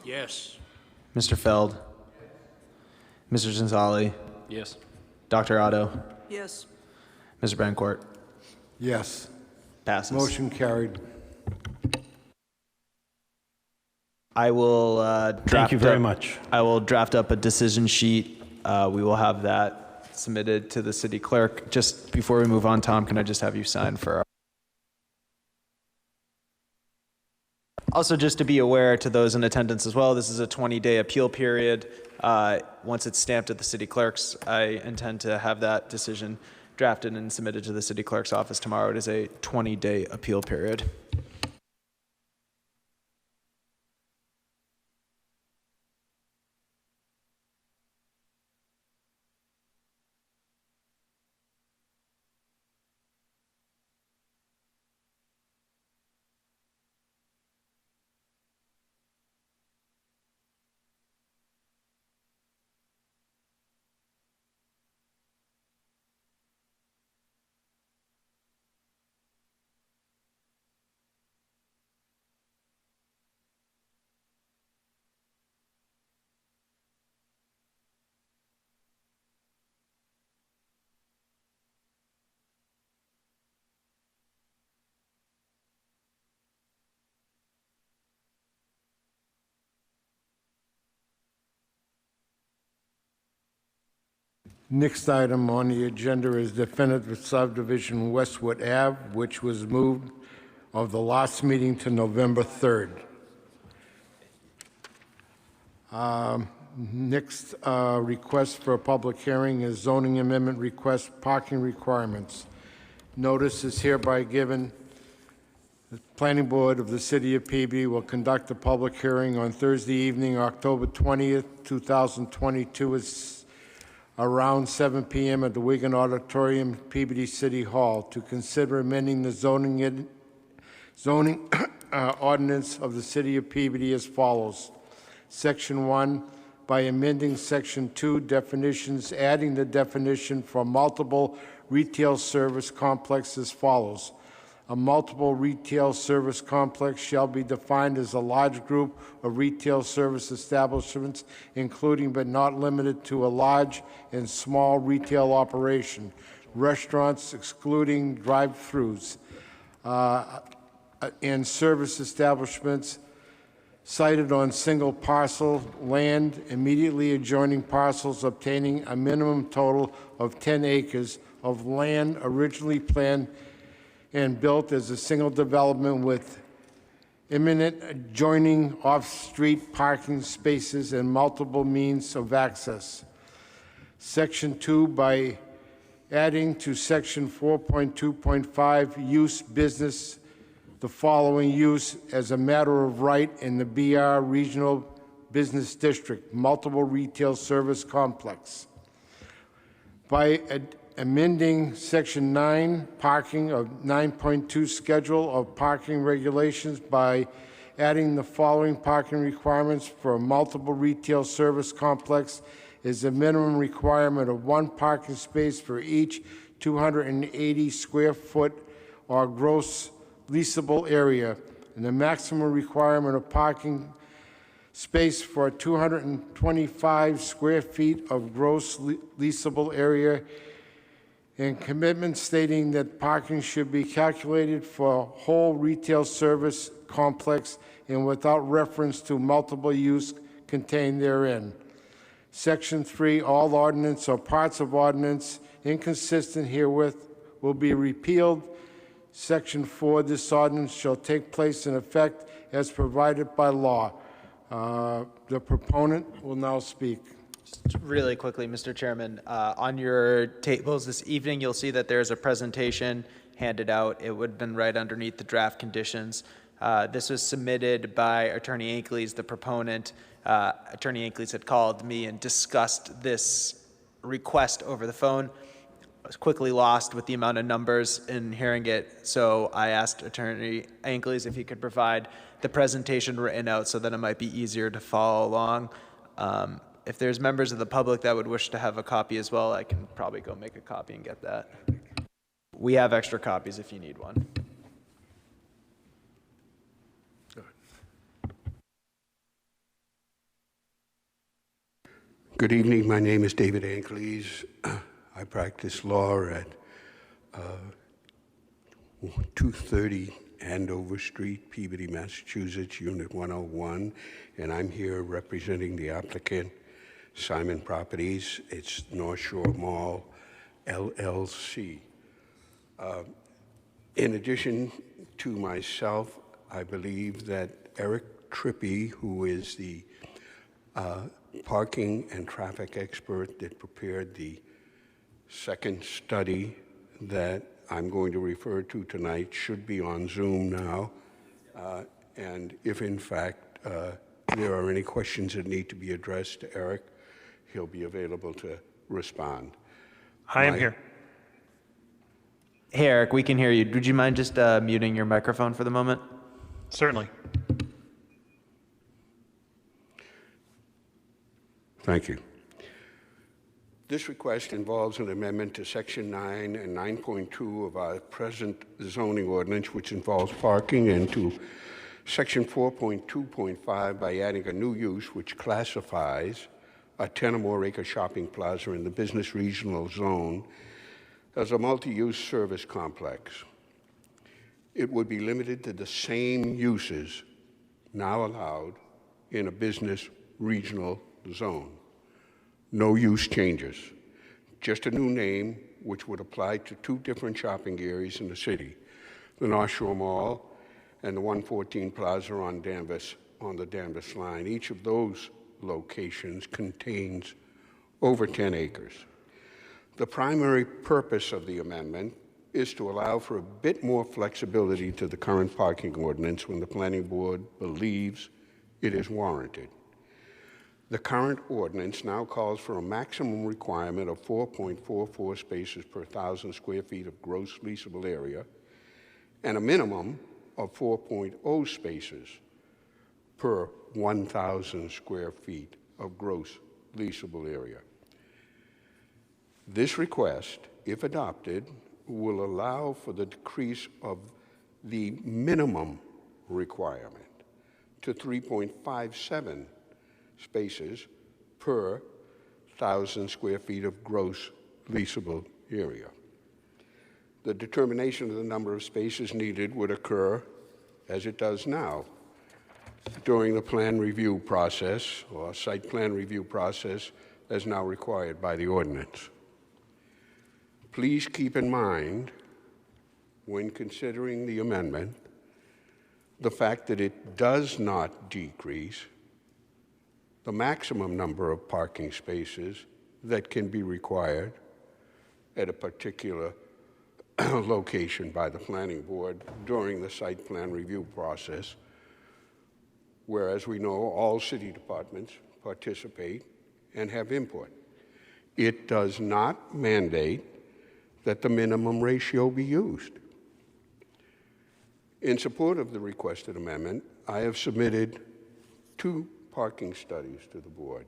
Yes. Mr. Feld. Mr. Gonzalez. Yes. Dr. Otto. Yes. Mr. Bencourt. Yes. Passes. Motion carried. I will draft. Thank you very up- much. I will draft up a decision sheet. We will have that submitted to the city clerk. Just before we move on, Tom, can I just have you sign for our... Also, just to be aware to those in attendance as well, this is a 20-day appeal period. Once it's stamped at the city clerk's, I intend to have that decision drafted and submitted to the city clerk's office tomorrow. It is a 20-day appeal period. Next item on the agenda is definitive subdivision Westwood Ave, which was moved of the last meeting to November 3rd. Next request for a public hearing is zoning amendment request parking requirements. Notice is hereby given. The Planning Board of the City of Peabody will conduct a public hearing on Thursday evening, October 20th, 2022, around 7 p.m. at the Wigan Auditorium, Peabody City Hall, to consider amending the zoning ordinance of the City of Peabody as follows. Section 1, by amending Section 2, definitions, adding the definition for multiple retail service complex as follows. A multiple retail service complex shall be defined as a large group of retail service establishments, including but not limited to a large and small retail operation, restaurants excluding drive-thrus, and service establishments sited on single parcel land immediately adjoining parcels obtaining a minimum total of 10 acres of land originally planned and built as a single development with imminent adjoining off-street parking spaces and multiple means of access. Section 2, by adding to Section 4.2.5, use business, the following use as a matter of right in the BR Regional Business District, multiple retail service complex. By amending Section 9, parking of 9.2 schedule of parking regulations by adding the following parking requirements for a multiple retail service complex is a minimum requirement of 1 parking space for each 280 square foot or gross leasable area, and the maximum requirement of parking space for 225 square feet of gross leasable area, and commitment stating that parking should be calculated for whole retail service complex and without reference to multiple use contained therein. Section 3, all ordinance or parts of ordinance inconsistent herewith will be repealed. Section 4, this ordinance shall take place in effect as provided by law. The proponent will now speak. Just really quickly, Mr. Chairman, on your tables this evening, you'll see that there's a presentation handed out. It would have been right underneath the draft conditions. This was submitted by Attorney Ankleys, the proponent. Attorney Ankleys had called me and discussed this request over the phone. I was quickly lost with the amount of numbers in hearing it, so I asked Attorney Ankleys if he could provide the presentation written out so that it might be easier to follow along. If there's members of the public that would wish to have a copy as well, I can probably go make a copy and get that. We have extra copies if you need one. Good evening. My name is David Ankleys. I practice law at 230 Andover Street, Peabody, Massachusetts, Unit 101, and I'm here representing the applicant, Simon Properties. It's North Shore Mall, LLC. In addition to myself, I believe that Eric Trippy, who is the parking and traffic expert that prepared the second study that I'm going to refer to tonight, should be on Zoom now. And if in fact there are any questions that need to be addressed to Eric, he'll be available to respond. I am here. Hey, Eric, we can hear you. Would you mind just muting your microphone for the moment? Certainly. Thank you. This request involves an amendment to Section 9 and 9.2 of our present zoning ordinance, which involves parking, and to Section 4.2.5 by adding a new use which classifies a 10 or more acre shopping plaza in the business regional zone as a multi-use service complex. It would be limited to the same uses now allowed in a business regional zone. No use changes, just a new name which would apply to 2 different shopping areas in the city, the North Shore Mall and the 114 Plaza on the Danvers line. Each of those locations contains over 10 acres. The primary purpose of the amendment is to allow for a bit more flexibility to the current parking ordinance when the planning board believes it is warranted. The current ordinance now calls for a maximum requirement of 4.44 spaces per 1,000 square feet of gross leasable area and a minimum of 4.0 spaces per 1,000 square feet of gross leasable area. This request, if adopted, will allow for the decrease of the minimum requirement to 3.57 spaces per 1,000 square feet of gross leasable area. The determination of the number of spaces needed would occur, as it does now, during the plan review process or site plan review process as now required by the ordinance. Please keep in mind, when considering the amendment, the fact that it does not decrease the maximum number of parking spaces that can be required at a particular location by the planning board during the site plan review process, where, as we know, all city departments participate and have input. It does not mandate that the minimum ratio be used. In support of the requested amendment, I have submitted 2 parking studies to the board.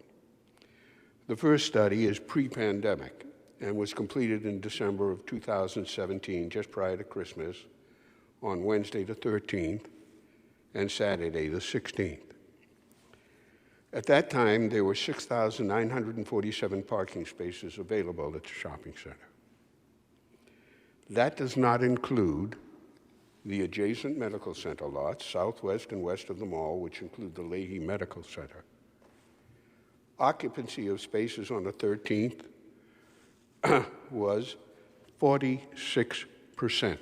The first study is pre-pandemic and was completed in December of 2017, just prior to Christmas, on Wednesday the 13th and Saturday the 16th. At that time, there were 6,947 parking spaces available at the shopping center. That does not include the adjacent medical center lots, southwest and west of the mall, which include the Leahy Medical Center. Occupancy of spaces on the 13th was 46%,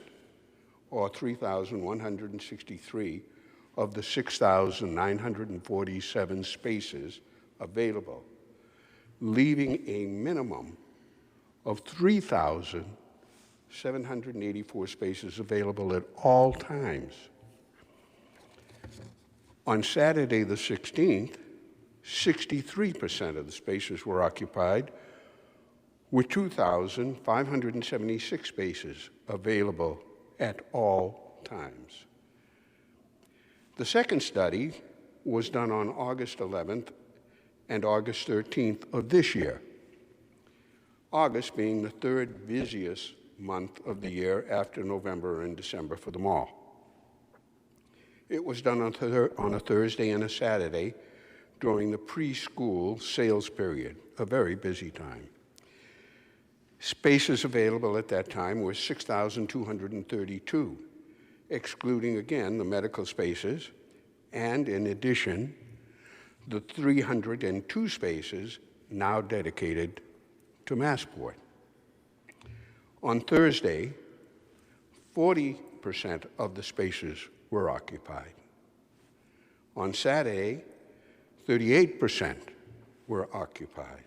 or 3,163 of the 6,947 spaces available, leaving a minimum of 3,784 spaces available at all times. On Saturday the 16th, 63% of the spaces were occupied, with 2,576 spaces available at all times. The second study was done on August 11th and August 13th of this year, August being the 3rd busiest month of the year after November and December for the mall. It was done on a Thursday and a Saturday during the preschool sales period, a very busy time. Spaces available at that time were 6,232, excluding, again, the medical spaces, and in addition, the 302 spaces now dedicated to Massport. On Thursday, 40% of the spaces were occupied. On Saturday, 38% were occupied.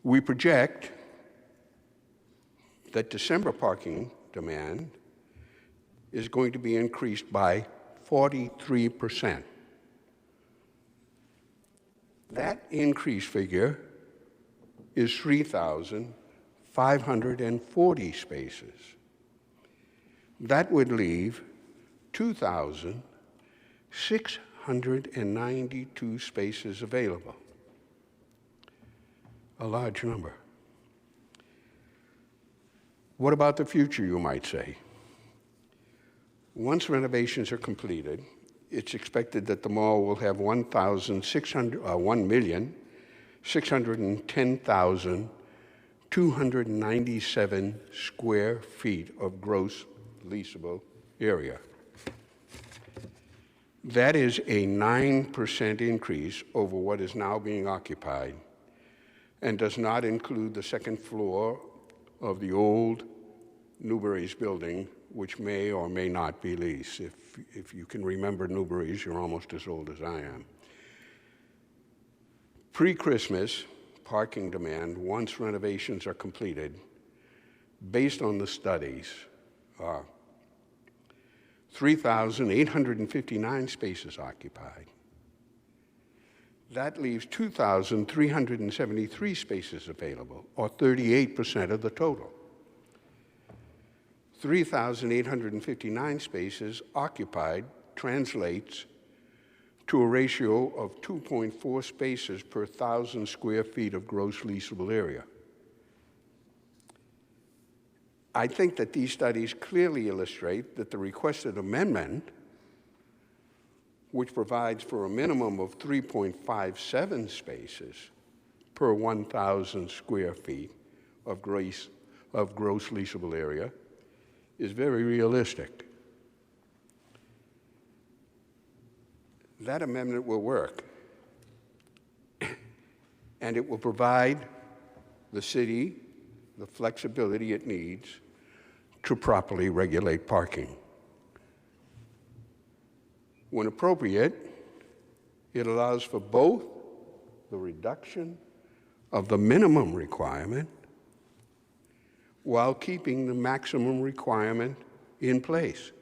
We project that December parking demand is going to be increased by 43%. That increase figure is 3,540 spaces. That would leave 2,692 spaces available. A large number. What about the future, you might say? Once renovations are completed, it's expected that the mall will have 1,610,297 square feet of gross leasable area. That is a 9% increase over what is now being occupied, and does not include the second floor of the old Newbury's building, which may or may not be leased. If you can remember Newbury's, you're almost as old as I am. Pre-Christmas parking demand, once renovations are completed, based on the studies, are 3,859 spaces occupied. That leaves 2,373 spaces available, or 38% of the total. 3,859 spaces occupied translates to a ratio of 2.4 spaces per 1,000 square feet of gross leasable area. I think that these studies clearly illustrate that the requested amendment, which provides for a minimum of 3.57 spaces per 1,000 square feet of gross leasable area, is very realistic. that amendment will work. And it will provide the city the flexibility it needs to properly regulate parking. When appropriate, it allows for both the reduction of the minimum requirement while keeping the maximum requirement in place.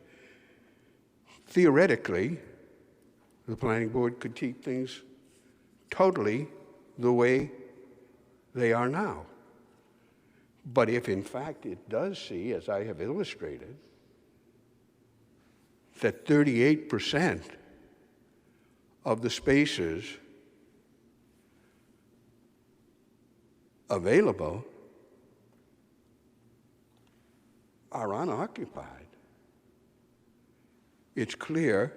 Theoretically, the planning board could keep things totally the way they are now. But if in fact it does see, as I have illustrated, that 38% of the spaces available are unoccupied, it's clear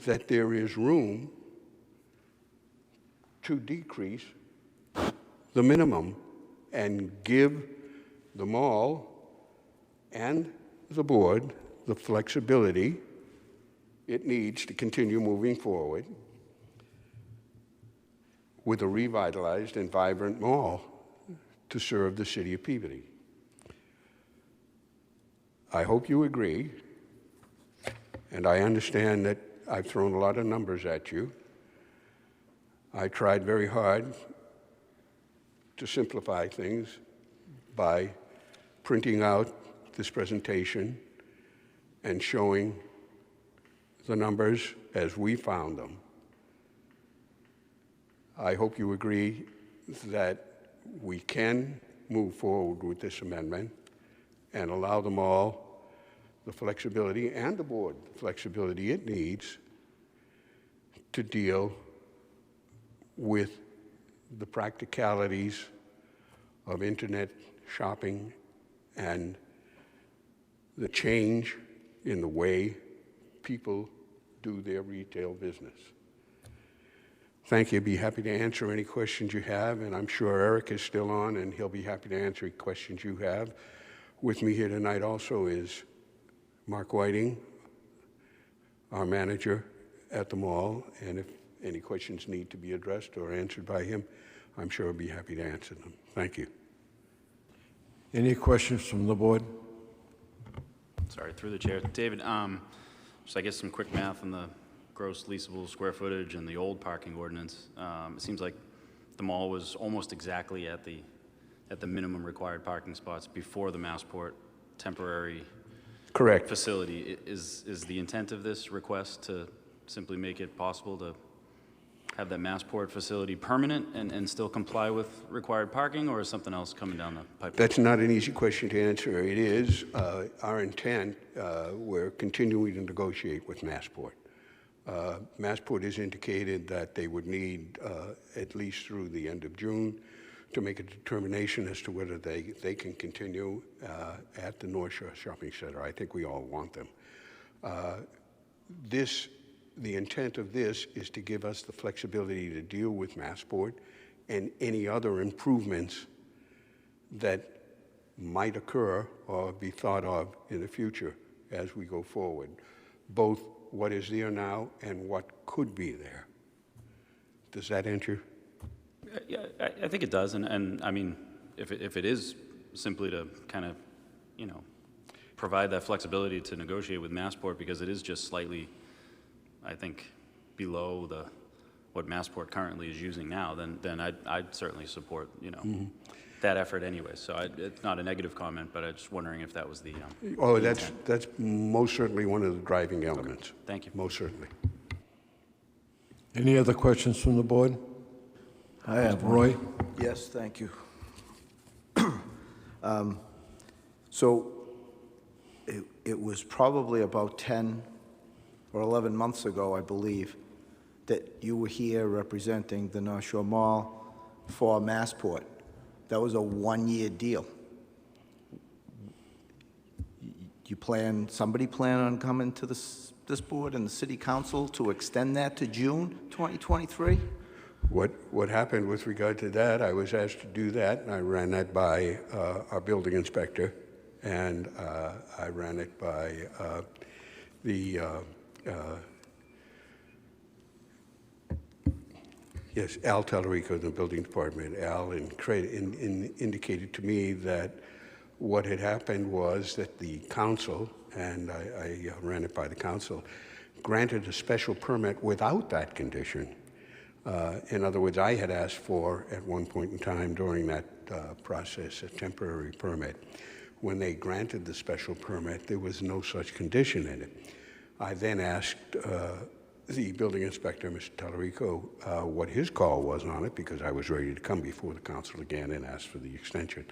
that there is room to decrease the minimum and give the mall and the board the flexibility it needs to continue moving forward with a revitalized and vibrant mall to serve the city of Peabody. I hope you agree, and I understand that I've thrown a lot of numbers at you. I tried very hard to simplify things by printing out this presentation and showing the numbers as we found them. I hope you agree that we can move forward with this amendment and allow them all the flexibility, and the board the flexibility it needs to deal with the practicalities of internet shopping and the change in the way people do their retail business. Thank you. I'd be happy to answer any questions you have, and I'm sure Eric is still on, and he'll be happy to answer any questions you have. With me here tonight also is Mark Whiting, our manager at the mall, and if any questions need to be addressed or answered by him, I'm sure he'll be happy to answer them. Thank you. Any questions from the board? Sorry, through the chair. David, just I guess some quick math on the gross leasable square footage and the old parking ordinance. It seems like the mall was almost exactly at the minimum required parking spots before the Massport temporary Correct. facility. Is the intent of this request to simply make it possible to have that Massport facility permanent and still comply with required parking, or is something else coming down the pipeline? That's not an easy question to answer. It is our intent. We're continuing to negotiate with Massport. Massport has indicated that they would need at least through the end of June to make a determination as to whether they can continue at the North Shore Shopping Center. I think we all want them. The intent of this is to give us the flexibility to deal with Massport and any other improvements that might occur or be thought of in the future as we go forward, both what is there now and what could be there. Does that answer? Yeah, I think it does, and I mean, if it is simply to kind of, provide that flexibility to negotiate with Massport, because it is just slightly, I think, below what Massport currently is using now, then I'd certainly support, that effort anyway. So it's not a negative comment, but I'm just wondering if that was the Oh, the that's intent. most certainly one of the driving elements. Okay. Thank you. Most certainly. Any other questions from the board? I have one. Roy? Yes, thank you. So it was probably about 10 or 11 months ago, I believe, that you were here representing the North Shore Mall for Massport. That was a one-year deal. Somebody plan on coming to this board and the city council to extend that to June 2023? What happened with regard to that, I was asked to do that, and I ran that by our building inspector, and I ran it by the Yes, Al Tallarico, the building department. Al indicated to me that what had happened was that the council, and I ran it by the council, granted a special permit without that condition. In other words, I had asked for, at one point in time during that process, a temporary permit. When they granted the special permit, there was no such condition in it. I then asked the building inspector, Mr. Tallarico, what his call was on it, because I was ready to come before the council again and ask for the extension.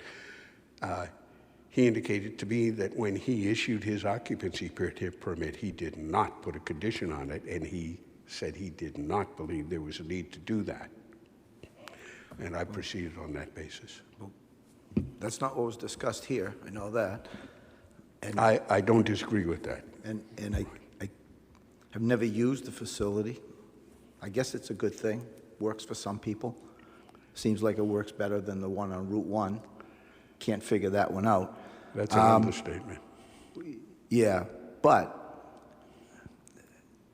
He indicated to me that when he issued his occupancy permit, he did not put a condition on it, and he said he did not believe there was a need to do that. And I proceeded on that basis. That's not what was discussed here, I know that. And I don't disagree with that. And I've never used the facility. I guess it's a good thing, works for some people. Seems like it works better than the one on Route 1. Can't figure that one out. That's an understatement. Yeah, but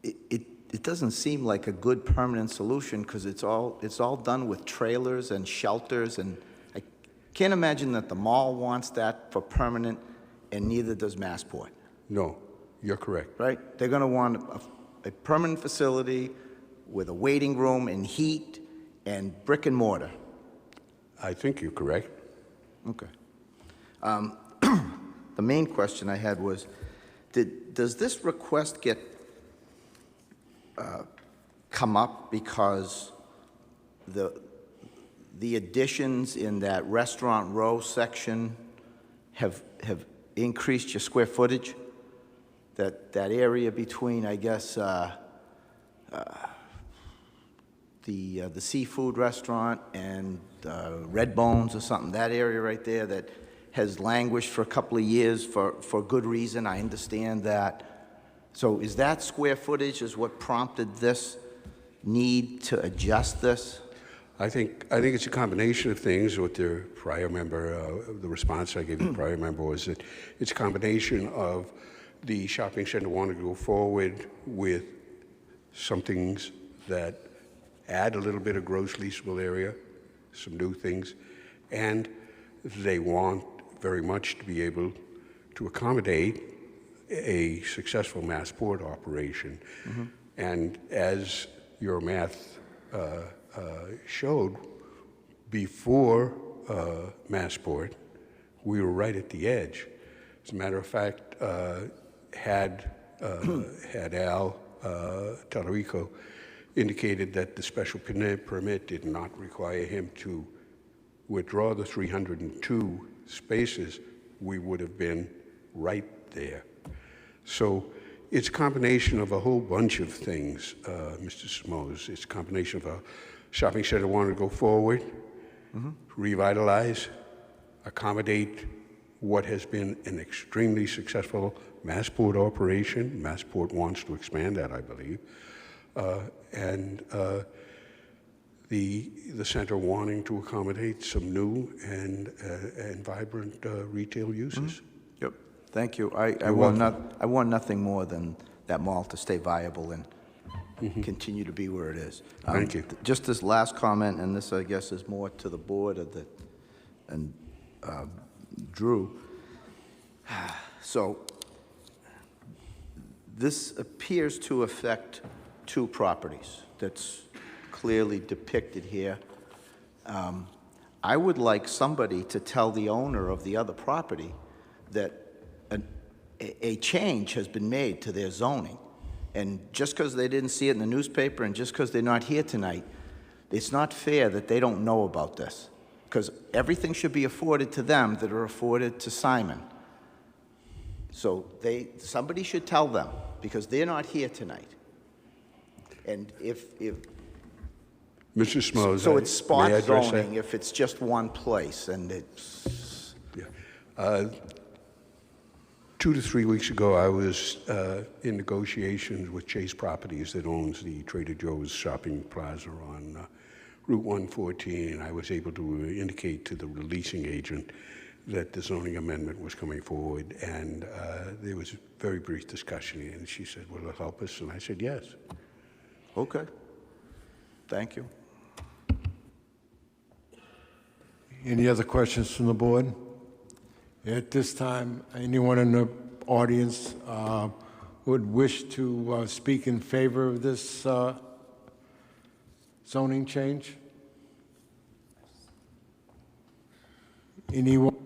it doesn't seem like a good permanent solution because it's all done with trailers and shelters, and I can't imagine that the mall wants that for permanent, and neither does Massport. No, you're correct. Right? They're going to want a permanent facility with a waiting room and heat and brick and mortar. I think you're correct. Okay. The main question I had was, does this request get come up because the additions in that restaurant row section have increased your square footage? That area between, I guess, the seafood restaurant and Red Bones or something, that area right there that has languished for a couple of years for good reason. I understand that. So is that square footage is what prompted this need to adjust this? I think it's a combination of things. What the prior member, the response I gave the prior member was that it's a combination of the shopping center wanting to go forward with some things that add a little bit of gross leasable area, some new things, and they want very much to be able to accommodate a successful Massport operation. Mm-hmm. And as your math showed, before Massport, we were right at the edge. As a matter of fact, had Al Tallarico indicated that the special permit did not require him to withdraw the 302 spaces, we would have been right there. So it's a combination of a whole bunch of things, Mr. Simoes. It's a combination of a shopping center wanting to go forward, mm-hmm. revitalize, accommodate what has been an extremely successful Massport operation. Massport wants to expand that, I believe. And the center wanting to accommodate some new and vibrant retail uses. Mm-hmm. Yep. Thank you. I want nothing more than that mall to stay viable and mm-hmm. continue to be where it is. Thank you. Just this last comment, and this I guess is more to the board and Drew. So this appears to affect two properties that's clearly depicted here. I would like somebody to tell the owner of the other property that a change has been made to their zoning. And just because they didn't see it in the newspaper and just because they're not here tonight, it's not fair that they don't know about this. Because everything should be afforded to them that are afforded to Simon. So somebody should tell them, because they're not here tonight. And if Mr. Simoes, so it's spot may I address zoning that? if it's just one place, and it's... Yeah. 2 to 3 weeks ago, I was in negotiations with Chase Properties that owns the Trader Joe's shopping plaza on Route 114. I was able to indicate to the leasing agent that the zoning amendment was coming forward, and there was a very brief discussion, and she said, will it help us? And I said, yes. Okay. Thank you. Any other questions from the board? At this time, anyone in the audience would wish to speak in favor of this zoning change? Anyone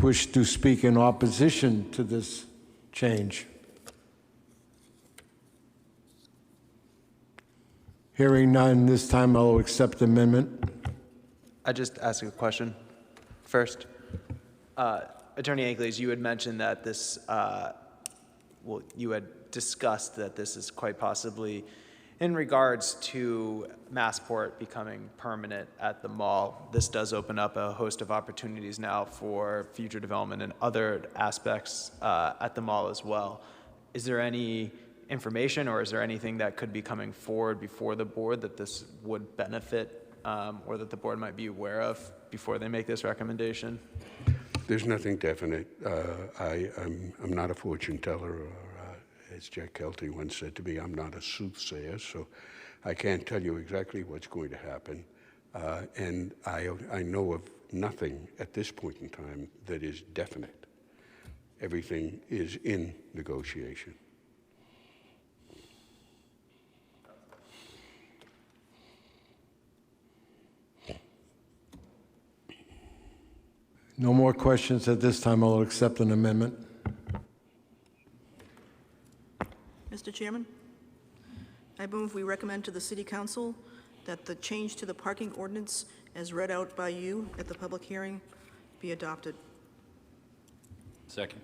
wish to speak in opposition to this change? Hearing none, this time I'll accept the amendment. I just ask a question first. Attorney Ankles, you had mentioned that this, well, you had discussed that this is quite possibly in regards to Massport becoming permanent at the mall. This does open up a host of opportunities now for future development and other aspects at the mall as well. Is there any information or is there anything that could be coming forward before the board that this would benefit or that the board might be aware of before they make this recommendation? There's nothing definite. I'm not a fortune teller, or as Jack Kelty once said to me, I'm not a soothsayer, so I can't tell you exactly what's going to happen. And I know of nothing at this point in time that is definite. Everything is in negotiation. No more questions at this time. I'll accept an amendment. Mr. Chairman, I move we recommend to the City Council that the change to the parking ordinance as read out by you at the public hearing be adopted. Second.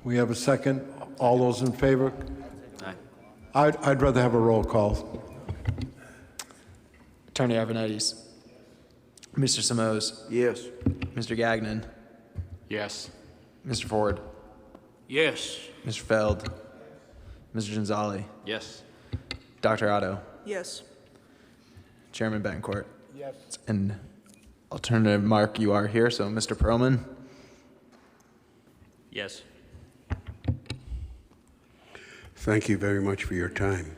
We have a second. All those in favor? Aye. I'd rather have a roll call. Attorney Avenattis. Mr. Simoes. Yes. Mr. Gagnon. Yes. Mr. Ford. Yes. Mr. Feld. Mr. Gonzalez. Yes. Dr. Otto. Yes. Chairman Betancourt. Yes. And alternative Mark, you are here, so Mr. Perlman. Yes. Thank you very much for your time.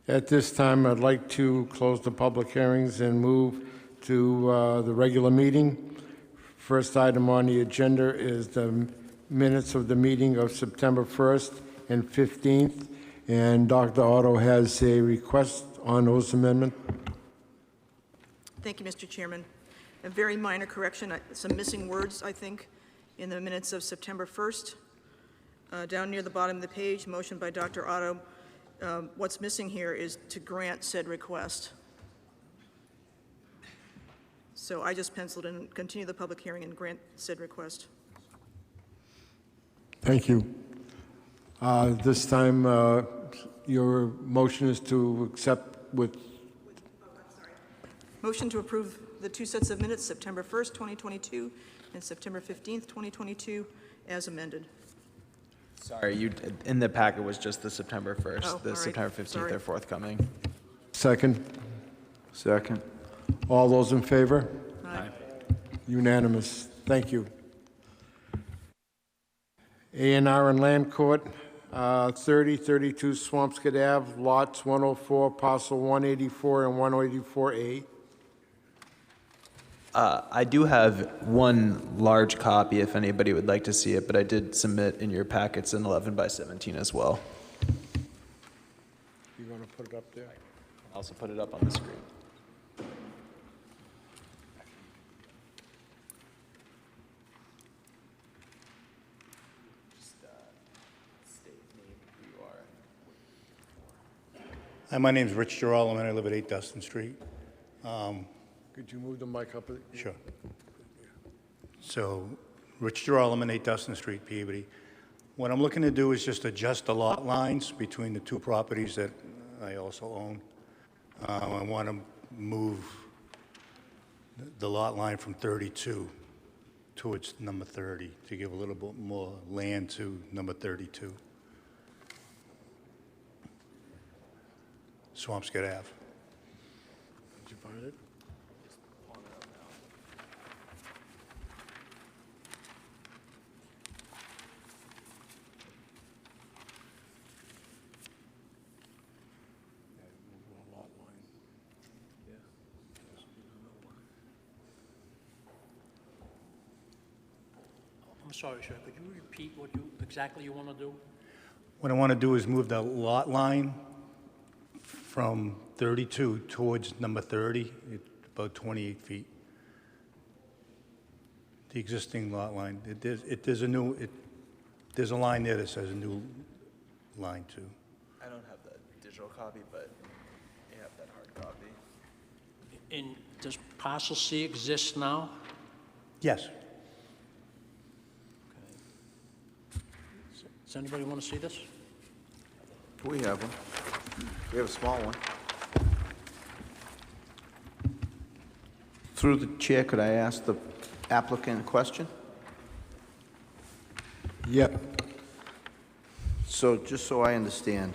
At this time, I'd like to close the public hearings and move to the regular meeting. First item on the agenda is the minutes of the meeting of September 1st and 15th. And Dr. Otto has a request on those amendments. Thank you, Mr. Chairman. A very minor correction, some missing words, I think, in the minutes of September 1st. Down near the bottom of the page, motion by Dr. Otto. What's missing here is to grant said request. So I just penciled in, continue the public hearing and grant said request. Thank you. This time, your motion is to accept with, Motion to approve the two sets of minutes, September 1st, 2022, and September 15th, 2022, as amended. Sorry, you in the packet was just the September 1st. Oh, The all right. September 15th Sorry. are forthcoming. second. Second. All those in favor? Aye. Unanimous. Thank you. A&R and Land Court, 3032 Swampscott Ave, lots 104, parcel 184 and 184A. I do have one large copy if anybody would like to see it, but I did submit in your packets an 11 by 17 as well. You want to put it up there? I'll also put it up on the screen. Hi, my name's Rich Girolamo, and I live at 8 Dustin Street. Could you move the mic up? Sure. So, Rich Girolamo, 8 Dustin Street, Peabody. What I'm looking to do is just adjust the lot lines between the two properties that I also own. I want to move the lot line from 32 towards number 30 to give a little bit more land to number 32. Swampscott Ave. Did you find it? I'm sorry, sir, could you repeat what exactly you want to do? What I want to do is move the lot line from 32 towards number 30, about 28 feet. The existing lot line. There's a line there that says a new line too. I don't have the digital copy, but you have that hard copy. And does parcel C exist now? Yes. Does anybody want to see this? We have one. We have a small one. Through the chair, could I ask the applicant a question? Yep. So, just so I understand,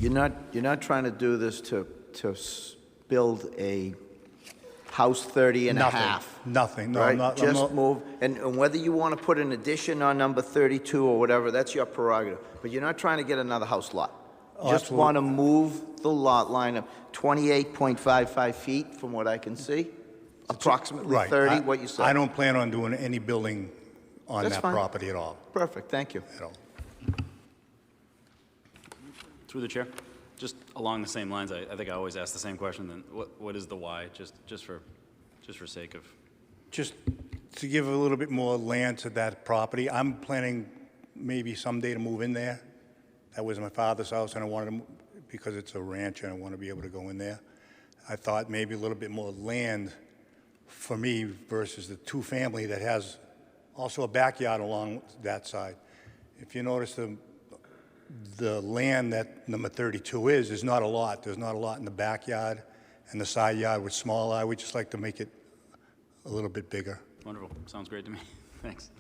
you're not trying to do this to build a house 30 and a half? Nothing, no, Right? I'm not. Just move, and whether you want to put an addition on number 32 or whatever, that's your prerogative. But you're not trying to get another house lot. Oh, Just absolutely. want to move the lot line of 28.55 feet, from what I can see? Approximately Right. 30, I- what you said? I don't plan on doing any building on That's that fine. property at all, Perfect, thank you. at all. Through the chair, just along the same lines, I think I always ask the same question, then what is the why, just for sake of? Just to give a little bit more land to that property, I'm planning maybe someday to move in there. That was my father's house, and I wanted to, because it's a ranch, and I want to be able to go in there. I thought maybe a little bit more land for me versus the two-family that has also a backyard along that side. If you notice, the land that number 32 is not a lot. There's not a lot in the backyard, and the side yard was smaller. I would just like to make it a little bit bigger. Wonderful, sounds great to me. Thanks.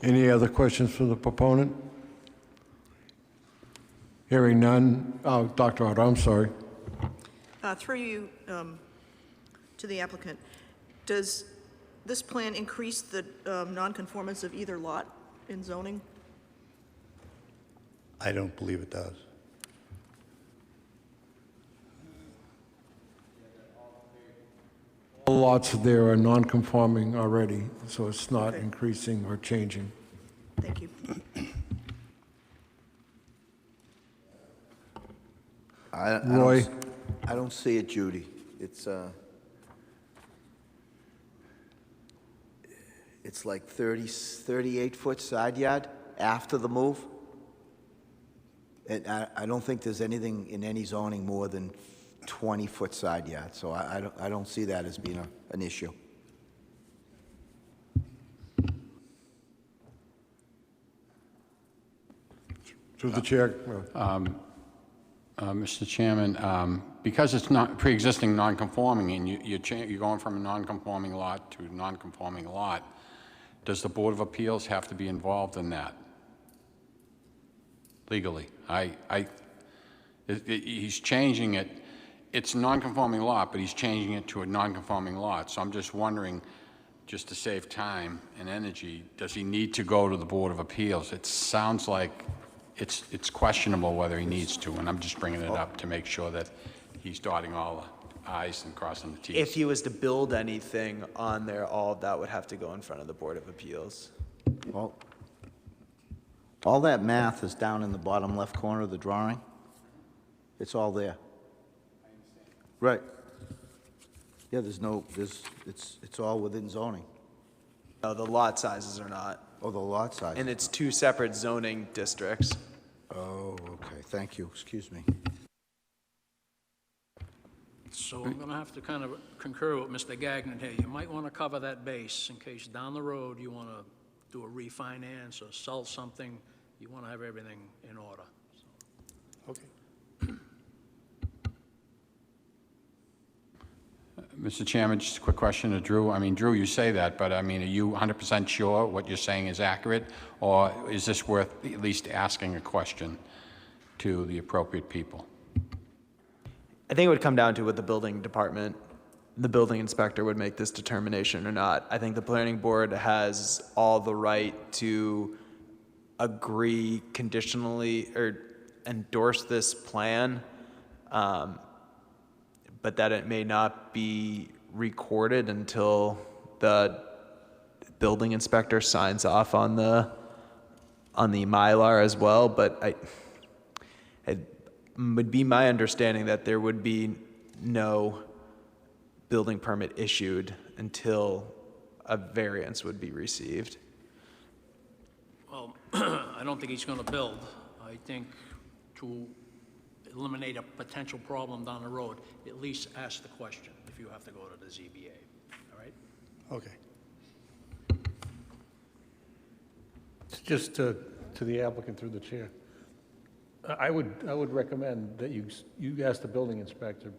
Any other questions from the proponent? Hearing none. Oh, Dr. Otto, I'm sorry. Through you to the applicant, does this plan increase the nonconformance of either lot in zoning? I don't believe it does. All lots there are non-conforming already, so it's not increasing or changing. Thank you. Roy? I don't see it, Judy. It's like 38-foot side yard after the move. And I don't think there's anything in any zoning more than 20-foot side yard, so I don't see that as being an issue. Through the chair. Mr. Chairman, because it's not pre-existing non-conforming and you're going from a non-conforming lot to a non-conforming lot, does the Board of Appeals have to be involved in that legally? He's changing it. It's a non-conforming lot, but he's changing it to a non-conforming lot. So I'm just wondering, just to save time and energy, does he need to go to the Board of Appeals? It sounds like it's questionable whether he needs to, and I'm just bringing it up to make sure that he's dotting all the i's and crossing the t's. If he was to build anything on there, all of that would have to go in front of the Board of Appeals. Well, all that math is down in the bottom left corner of the drawing. It's all there. Right. Yeah, it's all within zoning. No, the lot sizes are not. Oh, the lot size. And it's two separate zoning districts. Oh, okay, thank you, excuse me. So I'm going to have to kind of concur with Mr. Gagnon here. You might want to cover that base in case down the road you want to do a refinance or sell something. You want to have everything in order. Okay. Mr. Chairman, just a quick question to Drew. I mean, Drew, you say that, but I mean, are you 100% sure what you're saying is accurate? Or is this worth at least asking a question to the appropriate people? I think it would come down to what the building department, the building inspector would make this determination or not. I think the planning board has all the right to agree conditionally or endorse this plan, but that it may not be recorded until the building inspector signs off on the Mylar as well, but it would be my understanding that there would be no building permit issued until a variance would be received. Well, I don't think he's going to build. I think to eliminate a potential problem down the road, at least ask the question if you have to go to the ZBA, all right? Okay. Just to the applicant through the chair. I would recommend that you ask the building inspector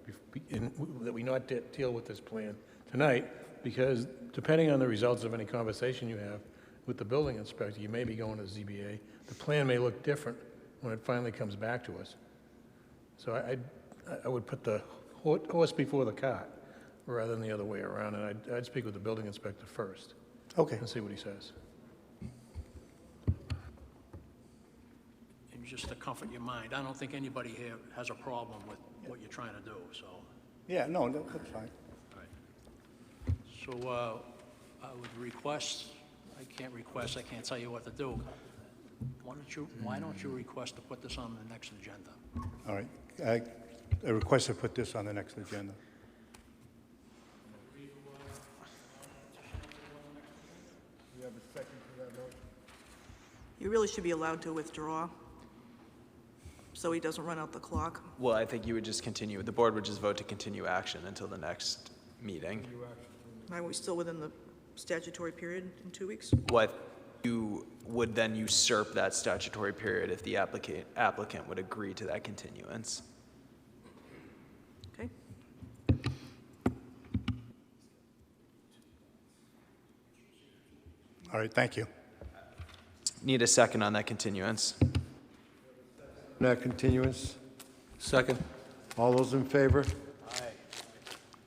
that we not deal with this plan tonight, because depending on the results of any conversation you have with the building inspector, you may be going to ZBA. The plan may look different when it finally comes back to us. So I would put the horse before the cart rather than the other way around, and I'd speak with the building inspector first. Okay. And see what he says. And just to comfort your mind, I don't think anybody here has a problem with what you're trying to do, so. Yeah, no, that's fine. All right. So I would request, I can't tell you what to do. Why don't you request to put this on the next agenda? All right. I request to put this on the next agenda. You really should be allowed to withdraw, so he doesn't run out the clock. Well, I think you would just continue, the board would just vote to continue action until the next meeting. Are we still within the statutory period in 2 weeks? What you would then usurp that statutory period if the applicant would agree to that continuance. Okay. All right, thank you. Need a second on that continuance. That continuance? Second. All those in favor? Aye.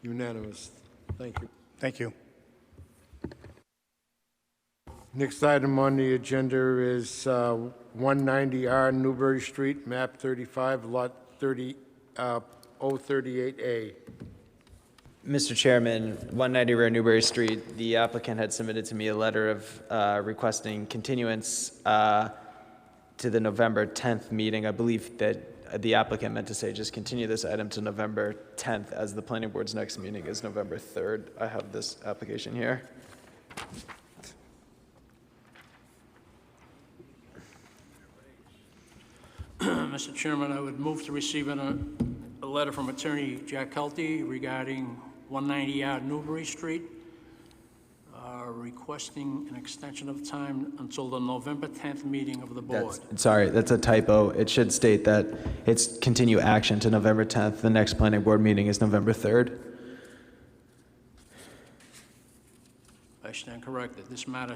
Unanimous. Thank you. Thank you. Next item on the agenda is 190R Newbury Street, map 35, lot 038A. Mr. Chairman, 190 Rear Newbury Street, the applicant had submitted to me a letter of requesting continuance to the November 10th meeting. I believe that the applicant meant to say just continue this item to November 10th, as the planning board's next meeting is November 3rd. I have this application here. Mr. Chairman, I would move to receive a letter from Attorney Jack Kelty regarding 190 Newbury Street, requesting an extension of time until the November 10th meeting of the board. Sorry, that's a typo. It should state that it's continue action to November 10th. The next planning board meeting is November 3rd. I stand corrected. This matter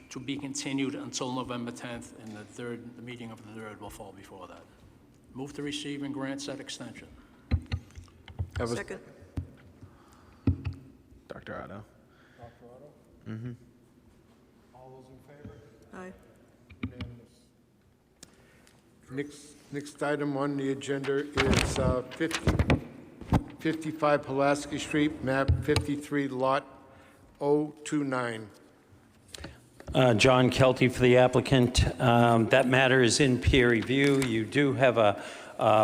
to be continued until November 10th, and the meeting of the 3rd will fall before that. Move to receive and grant said extension. Second. Dr. Otto. Dr. Otto? Mm-hmm. All those in favor? Aye. Unanimous. Next item on the agenda is 55 Pulaski Street, map 53, lot 029. John Kelty for the applicant. That matter is in peer review. You do have a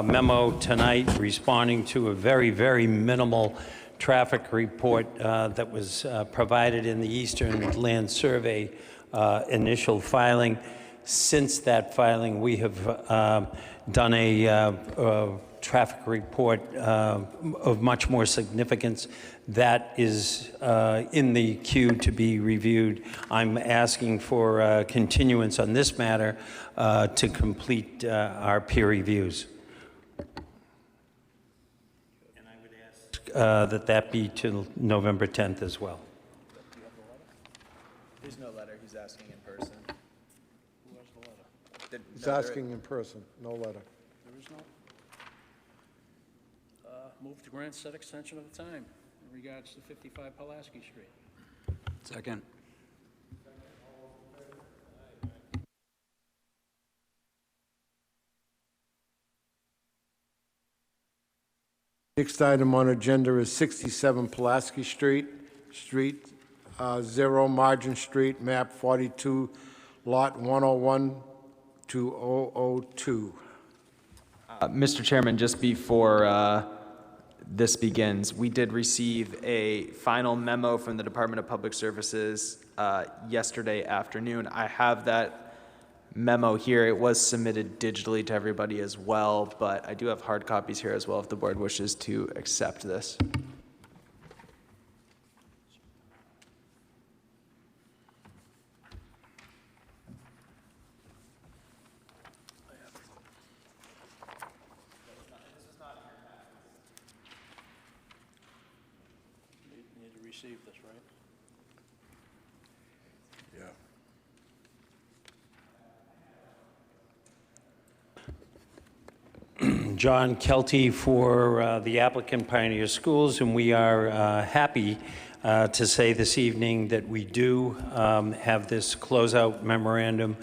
memo tonight responding to a very, very minimal traffic report that was provided in the Eastern Land Survey initial filing. Since that filing, we have done a traffic report of much more significance that is in the queue to be reviewed. I'm asking for continuance on this matter to complete our peer reviews. And I would ask that be till November 10th as well. There's no letter. He's asking in person. Who has the letter? He's asking in person, no letter. There is no. Move to grant said extension of the time in regards to 55 Pulaski Street. Second. Next item on agenda is 67 Pulaski Street, 0 Margin Street, map 42, lot 101 to 002. Mr. Chairman, just before this begins, we did receive a final memo from the Department of Public Services yesterday afternoon. I have that memo here. It was submitted digitally to everybody as well, but I do have hard copies here as well if the board wishes to accept this. Need to receive this, right? John Kelty for the applicant Pioneer Schools, and we are happy to say this evening that we do have this closeout memorandum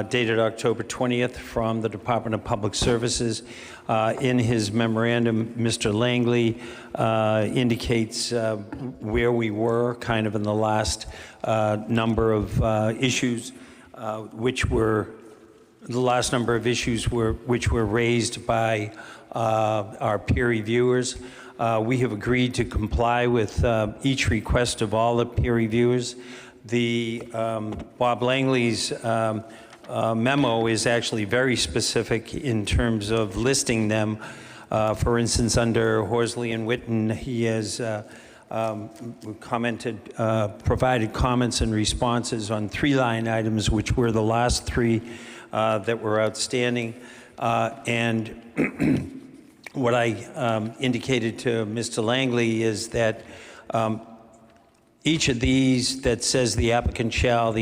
dated October 20th from the Department of Public Services. In his memorandum, Mr. Langley indicates where we were kind of in the last number of issues, which were which were raised by our peer reviewers. We have agreed to comply with each request of all the peer reviewers. The Bob Langley's memo is actually very specific in terms of listing them. For instance, under Horsley and Witten, he has provided comments and responses on 3 line items, which were the last 3 that were outstanding. And what I indicated to Mr. Langley is that each of these that says the applicant shall,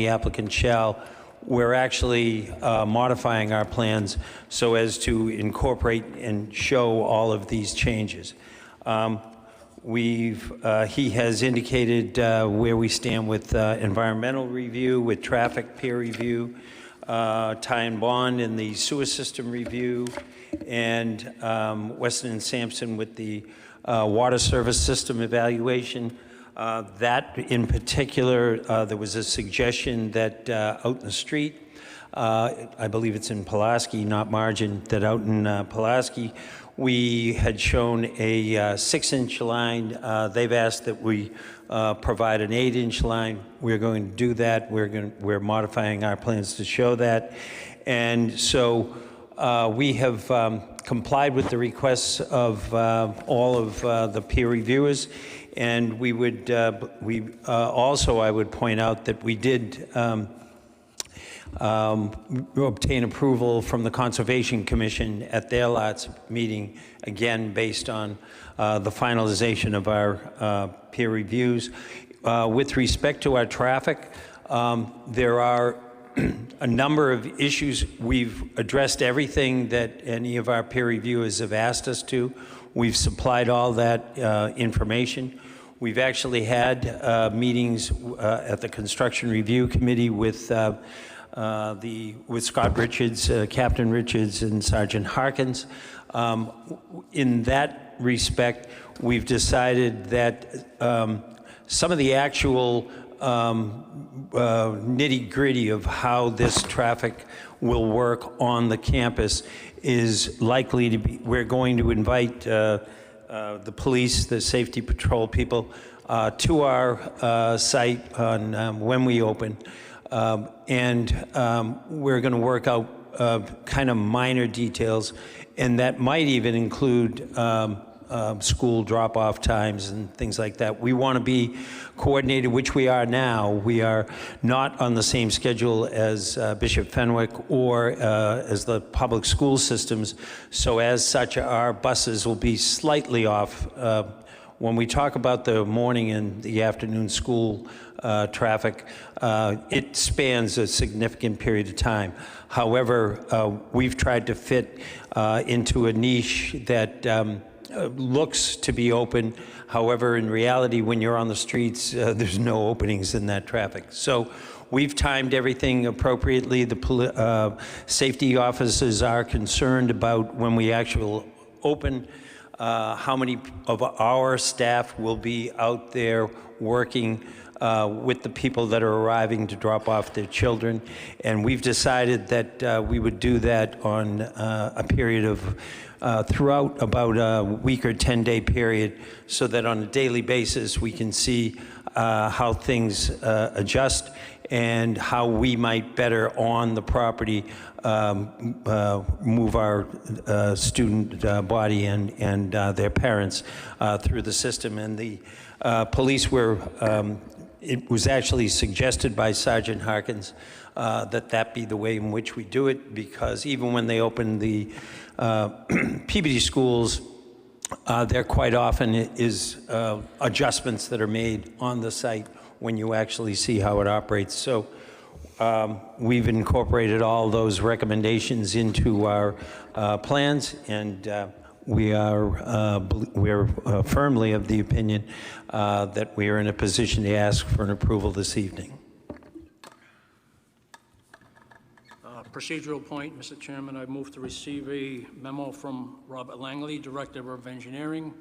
we're actually modifying our plans so as to incorporate and show all of these changes. He has indicated where we stand with environmental review, with traffic peer review, Ty and Bond in the sewer system review, and Weston and Sampson with the water service system evaluation. That in particular, there was a suggestion that out in the street, I believe it's in Pulaski, not Margin, that out in Pulaski, we had shown a 6-inch line. They've asked that we provide an 8-inch line. We're going to do that. We're modifying our plans to show that. And so we have complied with the requests of all of the peer reviewers. And we would, also, I would point out that we did obtain approval from the Conservation Commission at their last meeting, again, based on the finalization of our peer reviews. With respect to our traffic, there are a number of issues. We've addressed everything that any of our peer reviewers have asked us to. We've supplied all that information. We've actually had meetings at the Construction Review Committee with Scott Richards, Captain Richards, and Sergeant Harkins. In that respect, we've decided that some of the actual nitty-gritty of how this traffic will work on the campus is likely to be, we're going to invite the police, the safety patrol people to our site on when we open. And we're going to work out kind of minor details, and that might even include school drop-off times and things like that. We want to be coordinated, which we are now. We are not on the same schedule as Bishop Fenwick or as the public school systems. So as such, our buses will be slightly off. When we talk about the morning and the afternoon school traffic, it spans a significant period of time. However, we've tried to fit into a niche that looks to be open. However, in reality, when you're on the streets, there's no openings in that traffic. So we've timed everything appropriately. The safety officers are concerned about when we actually open. how many of our staff will be out there working with the people that are arriving to drop off their children. And we've decided that we would do that on a period of throughout about a week or 10-day period, so that on a daily basis we can see how things adjust and how we might better on the property move our student body and their parents through the system. And the police were, it was actually suggested by Sergeant Harkins that be the way in which we do it, because even when they open the Peabody schools, there quite often is adjustments that are made on the site when you actually see how it operates. So we've incorporated all those recommendations into our plans, and we're firmly of the opinion that we are in a position to ask for an approval this evening. Procedural point, Mr. Chairman, I move to receive a memo from Robert Langley, Director of Engineering,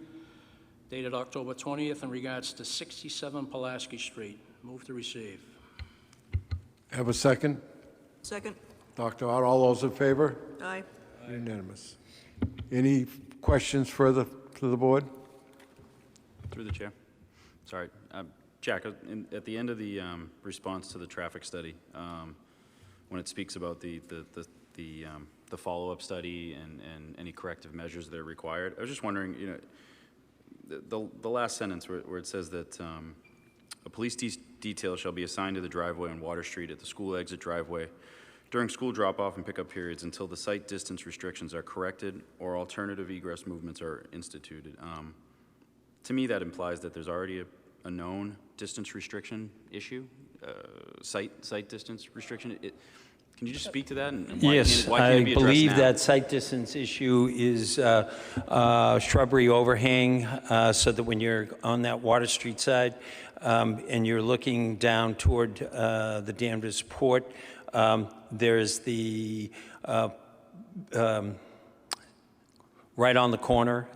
dated October 20th in regards to 67 Pulaski Street. Move to receive. Have a second? Second. Dr. Ott, all those in favor? Aye. Unanimous. Any questions further to the board? Through the chair. Sorry. Jack, at the end of the response to the traffic study, when it speaks about the follow-up study and any corrective measures that are required, I was just wondering, you know, the last sentence where it says that a police detail shall be assigned to the driveway on Water Street at the school exit driveway during school drop-off and pickup periods until the site distance restrictions are corrected or alternative egress movements are instituted. To me, that implies that there's already a known distance restriction issue, site distance restriction. Can you just speak to that? And why Yes, why can't it be I addressed believe now? that site distance issue is shrubbery overhang, so that when you're on that Water Street side and you're looking down toward the Danvers Port, there's the right on the corner,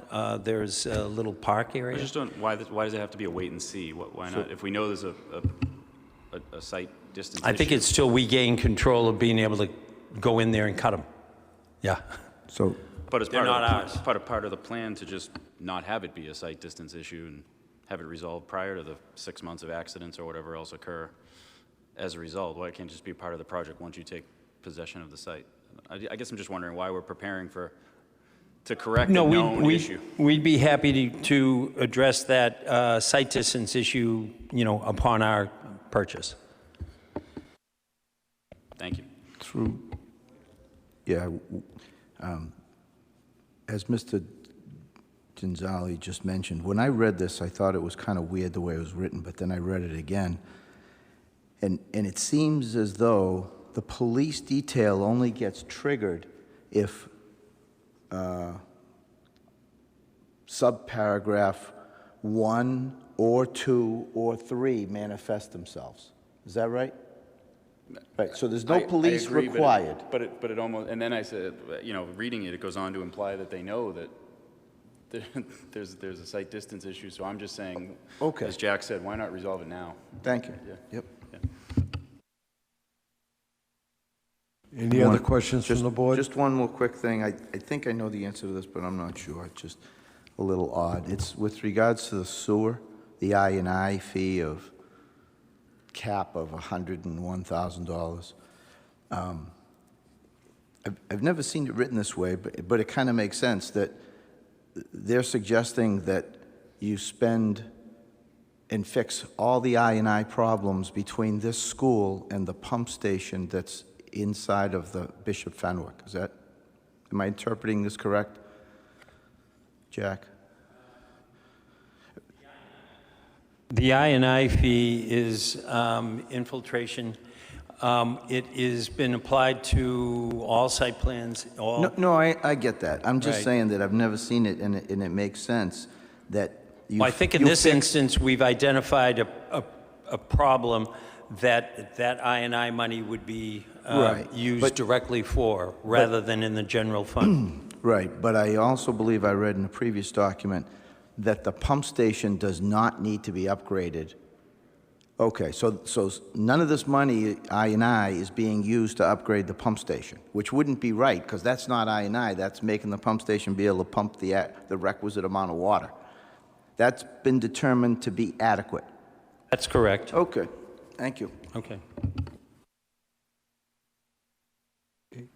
there's a little park I area. just don't, why does it have to be a wait and see? Why not? If we know there's a site distance I think issue. it's till we gain control of being able to go in there and cut them. Yeah. So, But as They're part not of, ours. part of the plan to just not have it be a site distance issue and have it resolved prior to the 6 months of accidents or whatever else occur as a result, why can't it just be part of the project once you take possession of the site? I guess I'm just wondering why we're preparing to correct a known issue. We'd be happy to address that site distance issue, you know, upon our purchase. Thank you. through, yeah, as Mr. Ginzali just mentioned, when I read this, I thought it was kind of weird the way it was written, but then I read it again. And it seems as though the police detail only gets triggered if subparagraph 1 or 2 or 3 manifest themselves. Is that right? Right, so there's no police I agree, required. But it almost, and then I said, you know, reading it, it goes on to imply that they know that there's a site distance issue, so I'm just saying, Okay. as Jack said, why not resolve it now? Thank you. Yeah. Yep. Any other questions from the board? Just one more quick thing. I think I know the answer to this, but I'm not sure. It's just a little odd. It's with regards to the sewer, the I&I fee of cap of $101,000. I've never seen it written this way, but it kind of makes sense that they're suggesting that you spend and fix all the I&I problems between this school and the pump station that's inside of the Bishop Fenwick. Is that, am I interpreting this correct, Jack? The I&I fee is infiltration. It has been applied to all site plans, all... No, I get that. I'm just Right. saying that I've never seen it, and it makes sense that you... Well, I think in you this fix- instance, we've identified a problem that I&I money would be Right, used but- directly for, rather than in the general fund. Right, but I also believe I read in a previous document that the pump station does not need to be upgraded. Okay, so none of this money, I&I, is being used to upgrade the pump station, which wouldn't be right, because that's not I&I, that's making the pump station be able to pump the requisite amount of water. That's been determined to be adequate. That's correct. Okay, thank you. Okay.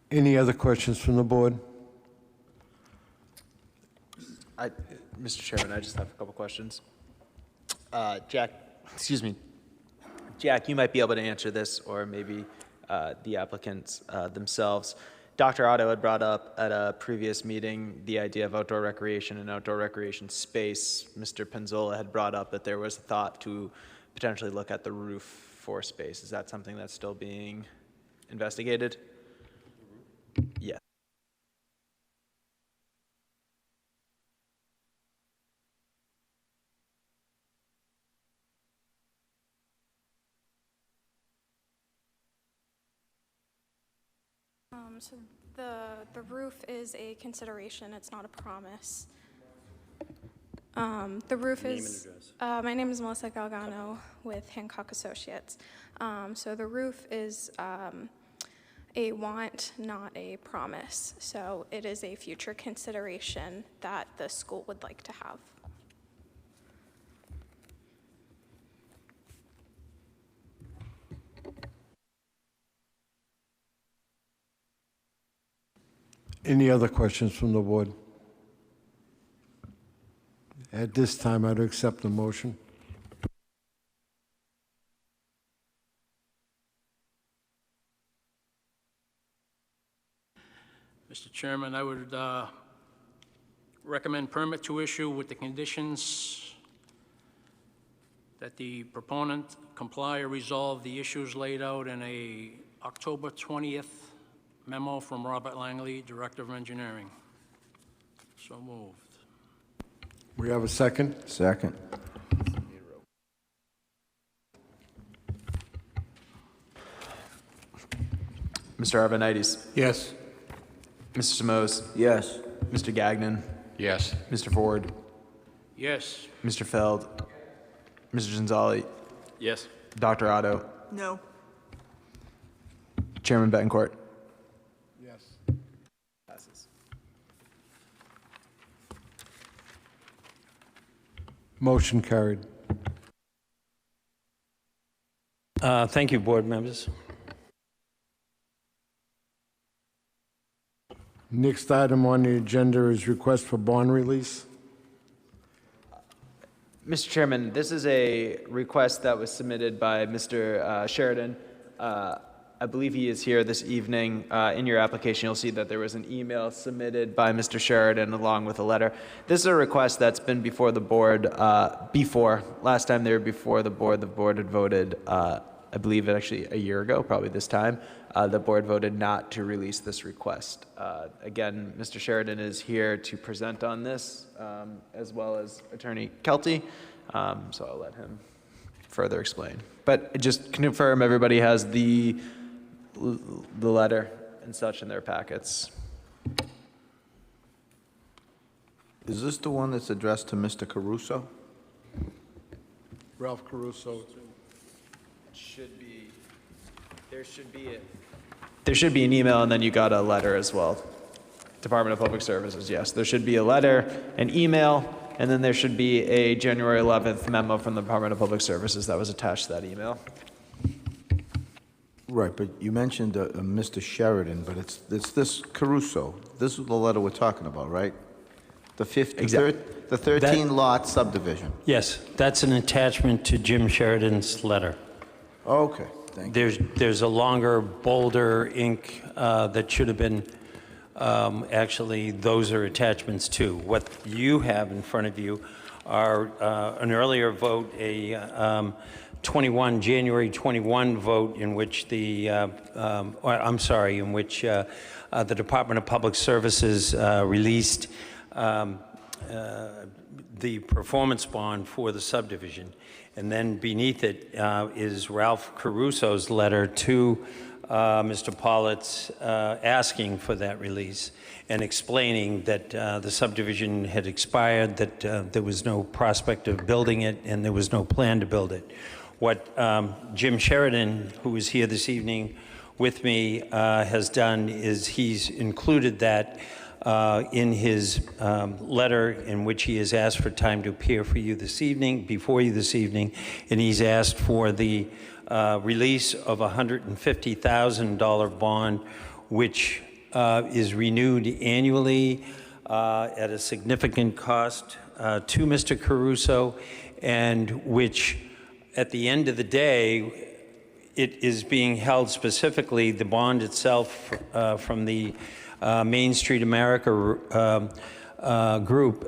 Any other questions from the board? Mr. Chairman, I just have a couple questions. Jack, you might be able to answer this, or maybe the applicants themselves. Dr. Otto had brought up at a previous meeting the idea of outdoor recreation and outdoor recreation space. Mr. Penzola had brought up that there was a thought to potentially look at the roof for space. Is that something that's still being investigated? Yes. So the roof is a consideration, it's not a promise. The roof is... my name is Melissa Galgano with Hancock Associates. So the roof is a want, not a promise. So it is a future consideration that the school would like to have. Any other questions from the board? At this time, I'd accept the motion. Mr. Chairman, I would recommend permit to issue with the conditions that the proponent comply or resolve the issues laid out in a October 20th memo from Robert Langley, Director of Engineering. So moved. We have a second? Second. Mr. Arvanites. Yes. Mr. Simoes. Yes. Mr. Gagnon. Yes. Mr. Ford. Yes. Mr. Feld. Mr. Gonzalez. Yes. Dr. Otto. No. Chairman Betancourt. Yes. Passes. Motion carried. Thank you, board members. Next item on the agenda is request for bond release. Mr. Chairman, this is a request that was submitted by Mr. Sheridan. I believe he is here this evening. In your application, you'll see that there was an email submitted by Mr. Sheridan along with a letter. This is a request that's been before the board before. Last time they were before the board had voted, I believe actually a year ago, probably this time, the board voted not to release this request. Again, Mr. Sheridan is here to present on this, as well as Attorney Kelty, so I'll let him further explain. But just confirm everybody has the letter and such in their packets. Is this the one that's addressed to Mr. Caruso? Ralph Caruso. There should be an email, and then you got a letter as well. Department of Public Services, yes. There should be a letter, an email, and then there should be a January 11th memo from the Department of Public Services that was attached to that email. Right, but you mentioned Mr. Sheridan, but it's this Caruso. This is the letter we're talking about, right? The 13-lot subdivision. Yes, that's an attachment to Jim Sheridan's letter. Okay, thank you. There's a longer, bolder ink that should have been, actually, those are attachments too. What you have in front of you are an earlier vote, a January 21 vote in which the, in which the Department of Public Services released the performance bond for the subdivision. And then beneath it is Ralph Caruso's letter to Mr. Pollitt's asking for that release and explaining that the subdivision had expired, that there was no prospect of building it, and there was no plan to build it. What Jim Sheridan, who is here this evening with me, has done is he's included that in his letter in which he has asked for time to appear for you this evening, before you this evening, and he's asked for the release of a $150,000 bond, which is renewed annually at a significant cost to Mr. Caruso, and which, at the end of the day, it is being held specifically, the bond itself from the Main Street America group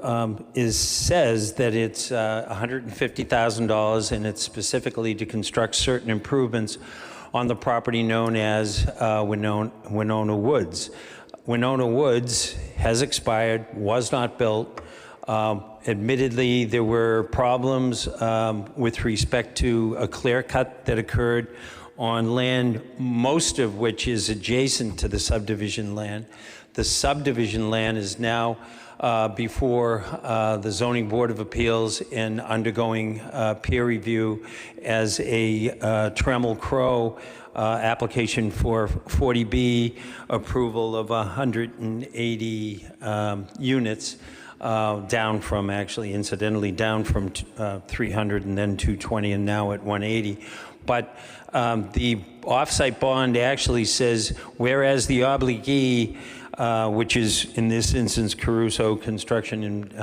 says that it's $150,000, and it's specifically to construct certain improvements on the property known as Winona Woods. Winona Woods has expired, was not built. Admittedly, there were problems with respect to a clear cut that occurred on land, most of which is adjacent to the subdivision land. The subdivision land is now before the Zoning Board of Appeals and undergoing peer review as a Trammell Crow application for 40B approval of 180 units, down from, actually, incidentally, down from 300 and then 220 and now at 180. But the offsite bond actually says, whereas the obligee, which is in this instance Caruso Construction and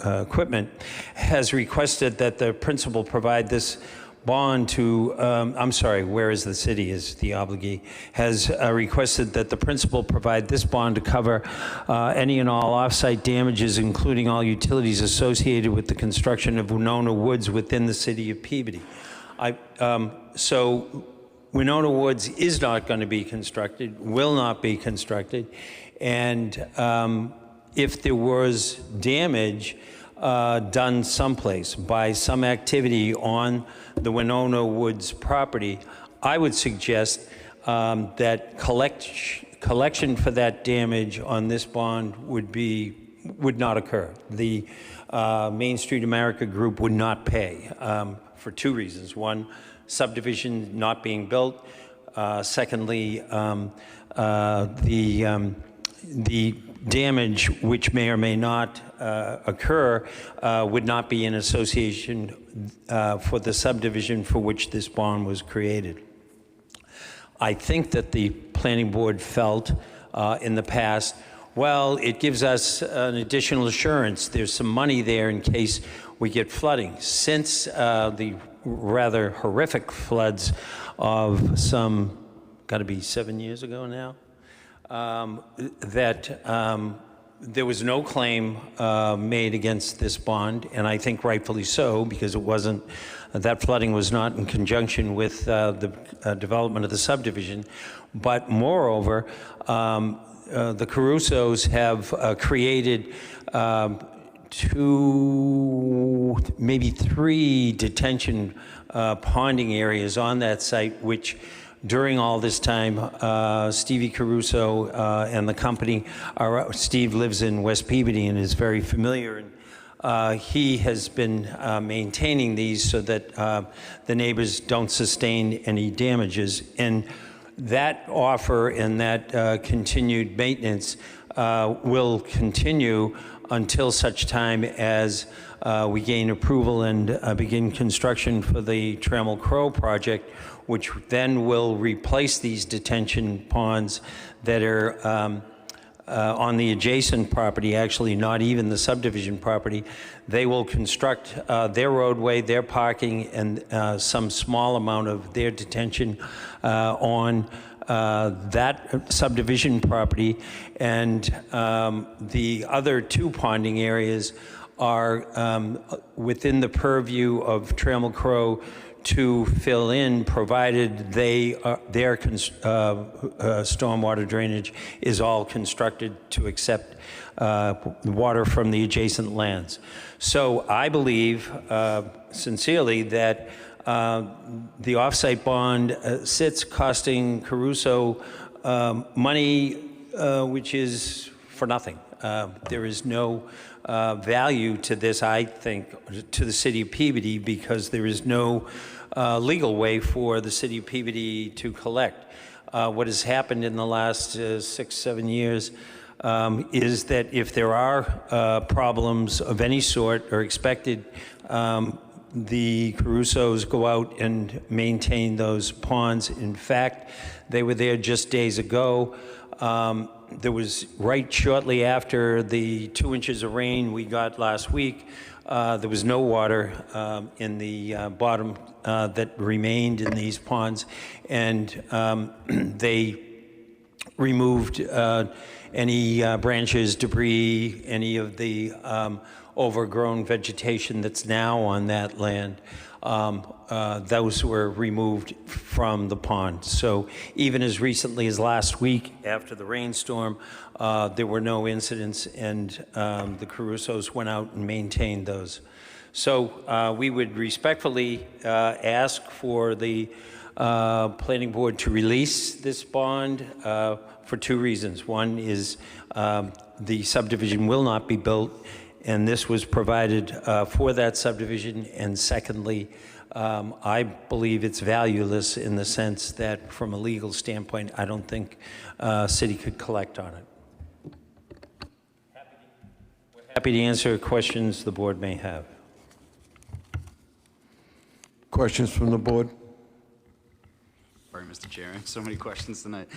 Equipment, has requested that the principal provide this bond to, whereas the city is the obligee, has requested that the principal provide this bond to cover any and all offsite damages, including all utilities associated with the construction of Winona Woods within the city of Peabody. So Winona Woods is not going to be constructed, will not be constructed, and if there was damage done someplace by some activity on the Winona Woods property, I would suggest that collection for that damage on this bond would not occur. The Main Street America group would not pay for two reasons. One, subdivision not being built. Secondly, the damage which may or may not occur would not be in association for the subdivision for which this bond was created. I think that the planning board felt in the past, well, it gives us an additional assurance. There's some money there in case we get flooding. Since the rather horrific floods of some, got to be 7 years ago now, there was no claim made against this bond, and I think rightfully so, because it wasn't, that flooding was not in conjunction with the development of the subdivision. But moreover, the Carusos have created two, maybe three detention ponding areas on that site, which during all this time, Stevie Caruso and the company, Steve lives in West Peabody and is very familiar, and he has been maintaining these so that the neighbors don't sustain any damages. And that offer and that continued maintenance will continue until such time as we gain approval and begin construction for the Trammell Crow project, which then will replace these detention ponds that are on the adjacent property, actually not even the subdivision property. They will construct their roadway, their parking, and some small amount of their detention on that subdivision property, and the other two ponding areas are within the purview of Trammell Crow to fill in, provided their stormwater drainage is all constructed to accept water from the adjacent lands. So I believe sincerely that the offsite bond sits costing Caruso money which is for nothing. There is no value to this, I think, to the city of Peabody, because there is no legal way for the city of Peabody to collect. What has happened in the last 6-7 years is that if there are problems of any sort or expected, the Carusos go out and maintain those ponds. In fact, they were there just days ago. There was, right shortly after the 2 inches of rain we got last week, there was no water in the bottom that remained in these ponds, and they removed any branches, debris, any of the overgrown vegetation that's now on that land. Those were removed from the pond. So even as recently as last week, after the rainstorm, there were no incidents, and the Carusos went out and maintained those. So we would respectfully ask for the planning board to release this bond for 2 reasons. One is the subdivision will not be built, and this was provided for that subdivision. And secondly, I believe it's valueless in the sense that from a legal standpoint, I don't think city could collect on it. We're happy to answer questions the board may have. Questions from the board? Sorry, Mr. Chair, so many questions tonight.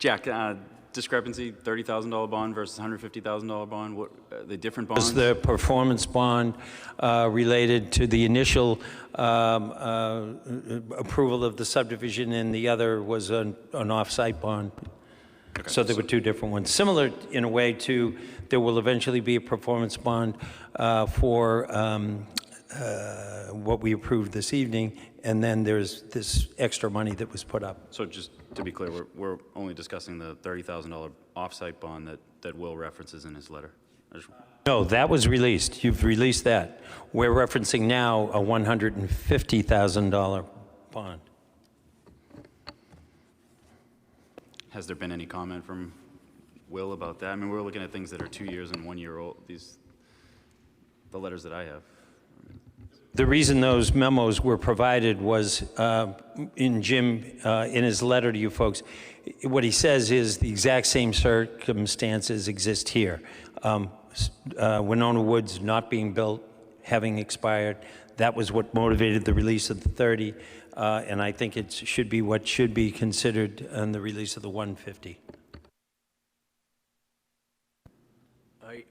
Jack, discrepancy, $30,000 bond versus $150,000 bond, what, the different bonds? Was the performance bond related to the initial approval of the subdivision, and the other was an off-site bond? Okay. So there were 2 different ones. Similar in a way to, there will eventually be a performance bond for what we approved this evening, and then there's this extra money that was put up. So just to be clear, we're only discussing the $30,000 off-site bond that Will references in his letter. No, that was released. You've released that. We're referencing now a $150,000 bond. Has there been any comment from Will about that? I mean, we're looking at things that are 2 years and 1 year old, the letters that I have. The reason those memos were provided was in Jim, in his letter to you folks, what he says is the exact same circumstances exist here. Winona Woods not being built, having expired, that was what motivated the release of the 30, and I think it should be what should be considered in the release of the 150.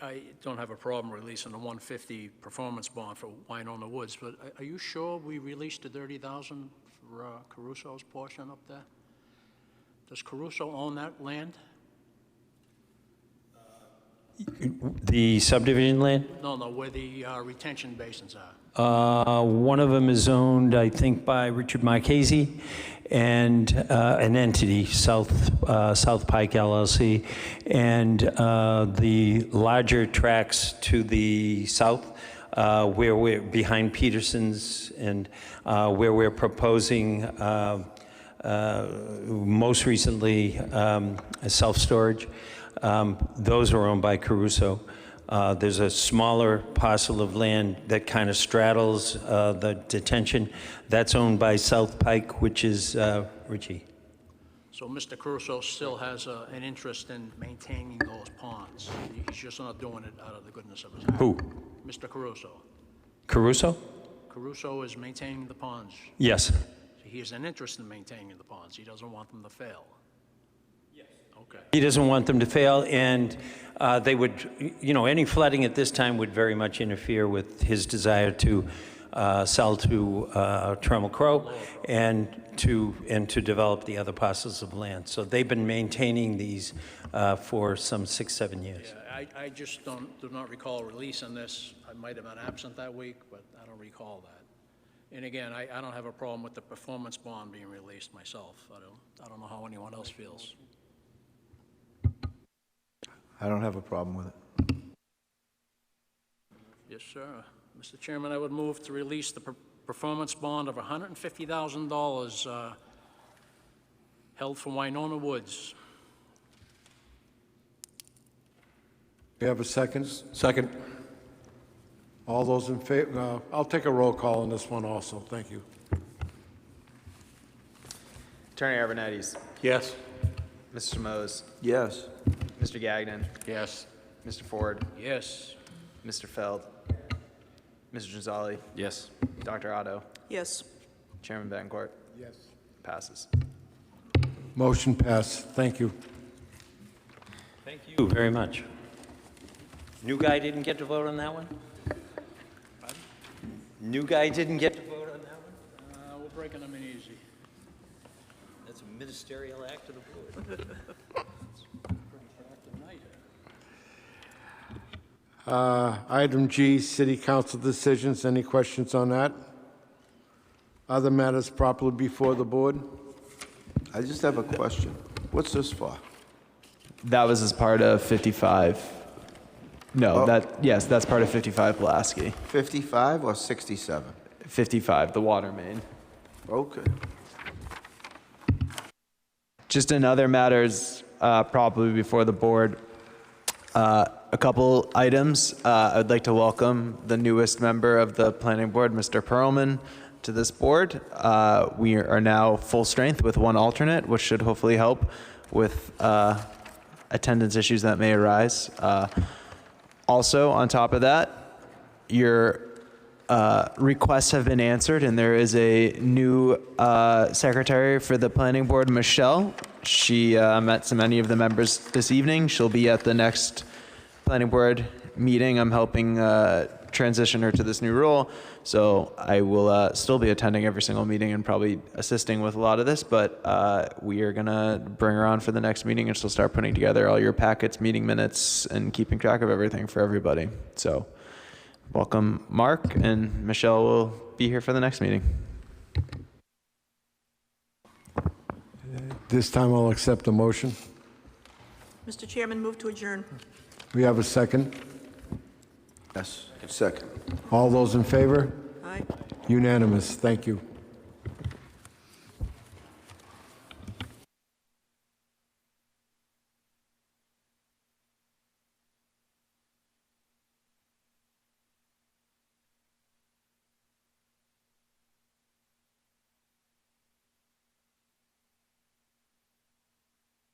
I don't have a problem releasing the 150 performance bond for Winona Woods, but are you sure we released the 30,000 for Caruso's portion up there? Does Caruso own that land? The subdivision land? No, where the retention basins are. One of them is owned, I think, by Richard Marchese, and an entity, South Pike LLC, and the larger tracts to the south, where we're behind Peterson's, and where we're proposing most recently self-storage. Those are owned by Caruso. There's a smaller parcel of land that kind of straddles the detention. That's owned by South Pike, which is Ritchie. So Mr. Caruso still has an interest in maintaining those ponds. He's just not doing it out of the goodness of his heart. Who? Mr. Caruso. Caruso? Caruso is maintaining the ponds. Yes. He has an interest in maintaining the ponds. He doesn't want them to fail. Yes. Okay. He doesn't want them to fail, and they would, any flooding at this time would very much interfere with his desire to sell to Trammell Crow and to develop the other parcels of land. So they've been maintaining these for some 6-7 years. Yeah, I just do not recall releasing this. I might have been absent that week, but I don't recall that. And again, I don't have a problem with the performance bond being released myself. I don't know how anyone else feels. I don't have a problem with it. Yes, sir. Mr. Chairman, I would move to release the performance bond of $150,000 held for Winona Woods. We have a second? Second. All those in favor, I'll take a roll call on this one also. Thank you. Attorney Abernathy's. Yes. Mr. Mose. Yes. Mr. Gagnon. Yes. Mr. Ford. Yes. Mr. Feld. Mr. Gonzalez. Yes. Dr. Otto. Yes. Chairman Betancourt. Yes. Passes. Motion passed. Thank you. Thank you very much. New guy didn't get to vote on that one? New guy didn't get to vote on that one? We're breaking them in easy. That's a ministerial act of the board. Item G, City Council decisions. Any questions on that? Other matters properly before the board? I just have a question. What's this for? That was as part of 55. No, yes, that's part of 55 Pulaski. 55 or 67? 55, the water main. Okay. Just in other matters properly before the board, a couple items. I'd like to welcome the newest member of the planning board, Mr. Perlman, to this board. We are now full strength with one alternate, which should hopefully help with attendance issues that may arise. Also, on top of that, your requests have been answered, and there is a new secretary for the planning board, Michelle. She met many of the members this evening. She'll be at the next planning board meeting. I'm helping transition her to this new role, so I will still be attending every single meeting and probably assisting with a lot of this, but we are gonna bring her on for the next meeting, and she'll start putting together all your packets, meeting minutes, and keeping track of everything for everybody. So welcome, Mark, and Michelle will be here for the next meeting. This time I'll accept a motion. Mr. Chairman, move to adjourn. We have a second. Yes. Second. All those in favor? Aye. Unanimous. Thank you.